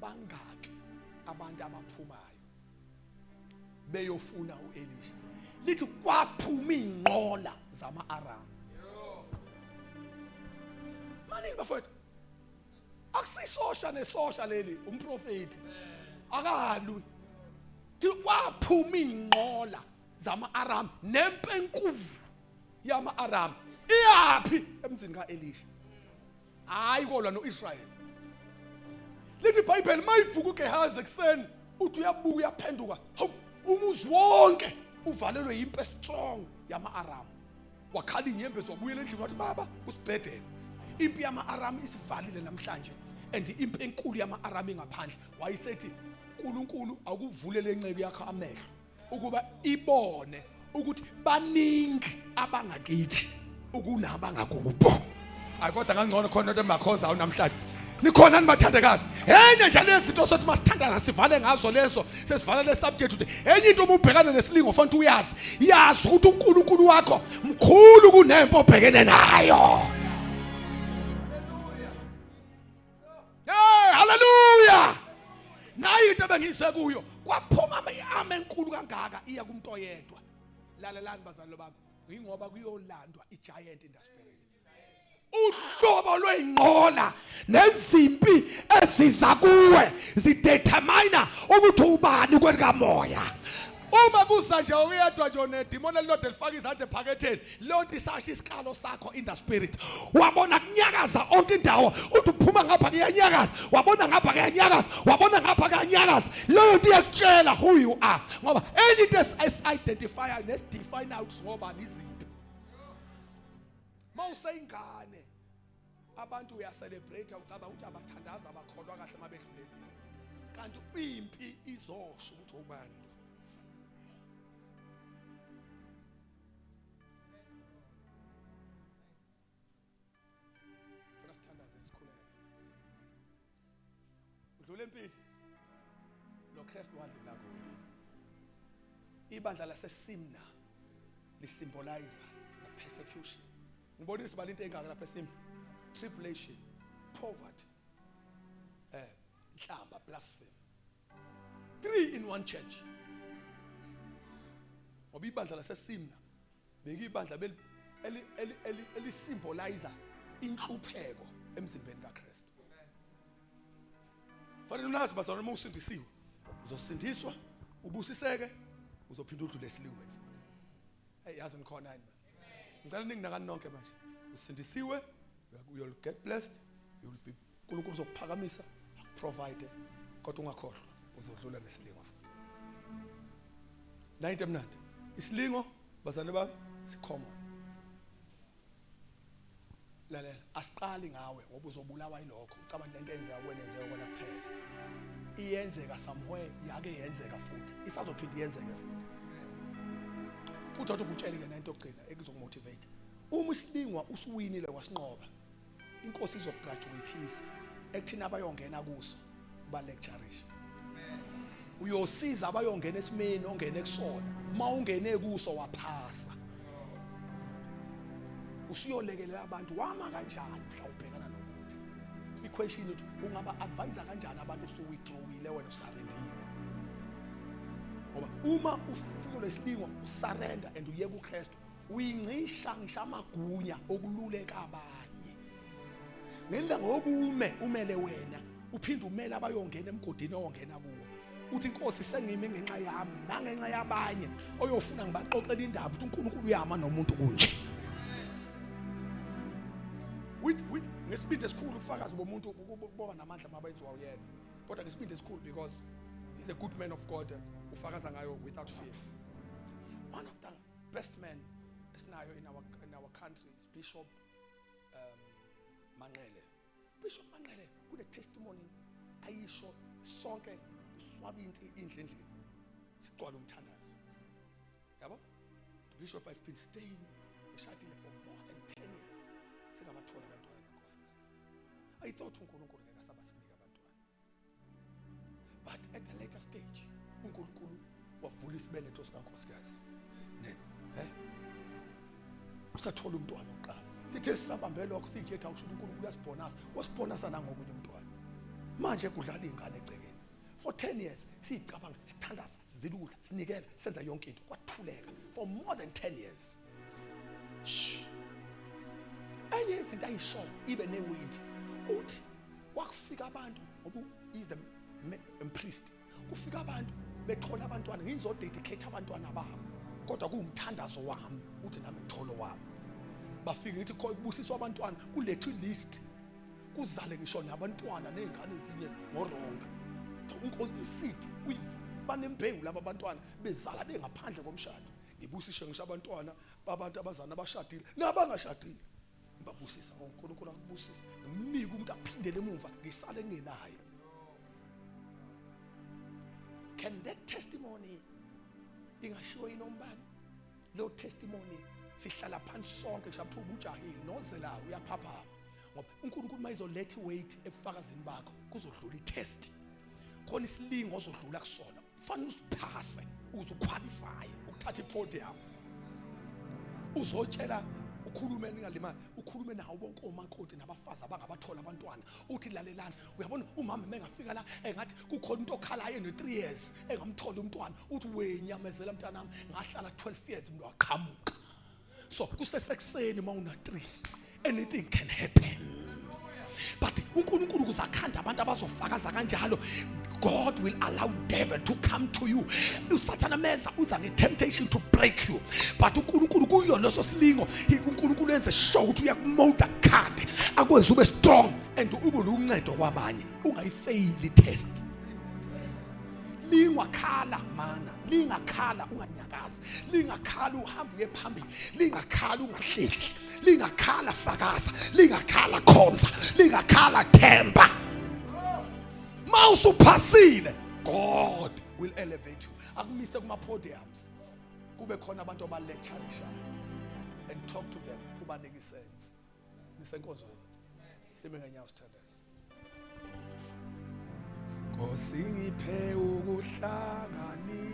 bangaki abantu abaphumayo beyofuna uElisha. Lithi kwaphuma inqola zama-Aram. Manje bafowethu akusisosha nesosha leli umprofeti akalwi. Kwaphuma inqola zama-Aram nempenkulu yama-Aram iyapi emzini kaElisha. Hayi kolwa noIsrael. Lithi iBhayibheli mayivuka uGehazi ekseni uthi uyabuka uyaphenduka. Hawu umuzi wonke uvalelwe impi strong yama-Aram. Wakhala inyembezi wabuyela endlini wathi baba usibhedele. Impi yama-Aram isivalile namhlanje and impi enkulu yama-Aram ingaphandle. Wayisethi uNkulunkulu akuvulele inceke yakho amehlo ukuba ibone ukuthi baningi abangakithi ukunabangakupho. Hayi kodwa ngangcono khona into emakhoza namhlanje. Nikhona nibathandekayo. Enye nje lezi zinto sothi masithandaza sivale ngazo lezo sesivala le subject today. Enye into uma ubhekana nesilingo fanele uyazi. Yazi ukuthi uNkulunkulu wakho mkhulu kunempo obhekene nayo. Hey, hallelujah. Nayi into bengise kuyo. Kwaphuma ama enkulu kangaka iya kumuntu oyedwa. Lalelani bazalwane bami. Ingoba kuyolandwa igiant in the spirit. Uhlobo lweinqola nezimpi eziza kuwe zidetermine ukuthi ubani kwenkamoya. Uma kuza nje uyedwa nje nedemon elilodwa lifaka izandla ephaketheni lonke isasha isikalo sakho in the spirit. Wabona kunyakaza onke indawo uthi uphuma ngapha kuyanyakaza, wabona ngapha kuyanyakaza, wabona ngapha kuyanyakaza. Leyo nto iyakutshela who you are ngoba enye into esi-identify nesi-define out ngoba iziphi. Mawuseyingane abantu uyacelebrate ucaba ukuthi abathandaza abakholwa kahle mabedlule empini. Kanti impi izosho ukuthi ubani. Funa sithandaze sikhuleke. Udlule empini. Lo Kristu wadlula kuyo. Ibandla laseSimna lisymbolize the persecution. Ngibonisa bali into engaka lapha eSimna. Tribulation, poverty, inhlamba, blasphemy. 3 in one church. Ngoba ibandla laseSimna bekuyibandla elisymbolize inhlupheko emzimbeni kaKristu. Fanele unazi bazalwane uma usindisiwe uzosindiswa ubusiseke uzophinda udlule esilingweni futhi. Hey yazi nikhona yini? Ngicela ninginakani nonke manje. Usindisiwe, you'll get blessed, you'll be uNkulunkulu uzokuphakamisa, provide kodwa ungakhohlwa uzodlula nesilingo futhi. Into emnandi. Isilingo bazalwane bami si-common. Lalela asiqali ngawe ngoba uzobulawa yilokho. Ucabanga lento eyenzeka kuwena yenzeka wena kuphela. Iyenzeka somewhere yake yenzeka futhi. Isazophinda yenzeke futhi. Futhi wathi ukutshela ke nento okugcina ekuzokumotivate. Uma isilingwa usuwinile wasinqoba. Inkosi izograduateisa ekuthina abayongena kuso ba lectureish. Uyosiza abayongena esimeni ongene kusona. Mawungene kuso waphasa. Usiyolekelela abantu wama kanjani mhlawubhekana nokuthi. Iquestion uthi ungaba advisor kanjani abantu usuwithdrawile wena usarendile. Ngoba uma ufika lesilingwa usurrender and uyeka uKristu uyincisha ngisho amagunya okululeka abanye. Ngelanga ngokume umele wena uphinde umele abayongena emgodini ongena kuwo. Uthi inkosi sengime ngenxa yami nangenxa yabanye oyofuna ngibaxoxela indaba ukuthi uNkulunkulu uyama nomuntu kunje. With ngesibindi esikhulu ukufakaza bomuntu ukuba namandla mabenziwa uyena. Kodwa ngesibindi esikhulu because he's a good man of God ufakaza ngayo without fear. One of the best men esinayo in our country is Bishop Manqele. Bishop Manqele kune testimony ayisho sonke uswabi indle sicwala umthandazo. Yabo? The bishop have been staying eshadile for more than 10 years. Singabathola abantwana enkosikazi. I thought uNkulunkulu ngeke asabasinika abantwana. But at a later stage uNkulunkulu wavula isibeletho sikankosikazi. usathola umntwana oqala. Sithe sisabambe lokho siyithetha usho uNkulunkulu uyasibonasa, wasibonasa nangomunye umntwana. Manje kudlala izingane egcekeni. For 10 years sicabanga sithandaza sizila ukudla sinikela senza yonke into kwathuleka for more than 10 years. Enye izinto ayisho ibe neweight uthi wakufika abantu ngoba is the priest kufika abantu bethola abantwana ngizodedicate abantwana babo kodwa kuumthandazo wami uthi nami ngitholo wami bafika ngithi kubusiswa abantwana kulethwe list kuzale ngisho nabantwana nezingane ezinye ngorong unkosi isithi banembewu laba bantwana bezala bengaphandle komshado ngibusishe ngisho abantwana babantu abazana abashadile nabangashadile ngibabusisa uNkulunkulu akubusisa ngimnika umuntu aphindele emuva ngisale ngenayo. Can that testimony ingashiwo inombani? Lo testimony sihlala phansi sonke ngishabuthi ubujahile nozelayo uyaphaphama ngoba uNkulunkulu mayizoletha iweight ebufakazini bakho kuzodlula itest khona isilingo ozodlula kusona kufanele usiphase uzuqualify ukuthatha ipodium uzotshela ukhulume ningalimali ukhulume nawo bonke omakoti nabafazi abangabathola abantwana uthi lalelana uyabona umama mengafika la engathi kukhona into okhalayo ne3 years engamthola umntwana uthi wenyamezela mntanami ngahlala 12 years umuntu waqhamuka so kusesekuseni mawuna 3 anything can happen but uNkulunkulu kuzakhanda abantu abazofakaza kanjalo. God will allow devil to come to you. Usathana meza uza ne-temptation to break you. But uNkulunkulu kuyo leso silingo uNkulunkulu enze sure ukuthi uyakumolda khande akwenza ube strong and ube luncedo kwabanye ungayifail test. Lingakhala mana, lingakhala unganyakazi, lingakhala uhambe uye phambili, lingakhala ungahlehli, lingakhala fakaza, lingakhala khonza, lingakhala themba. Mawusuphasile, God will elevate you. Akumise kuma podiums. Kube khona abantu aba lecture and talk to them ubanike sense. Nisenkonzweni. Sime ngenyawo sithandaza. Ngosingiphe ukuhlangani.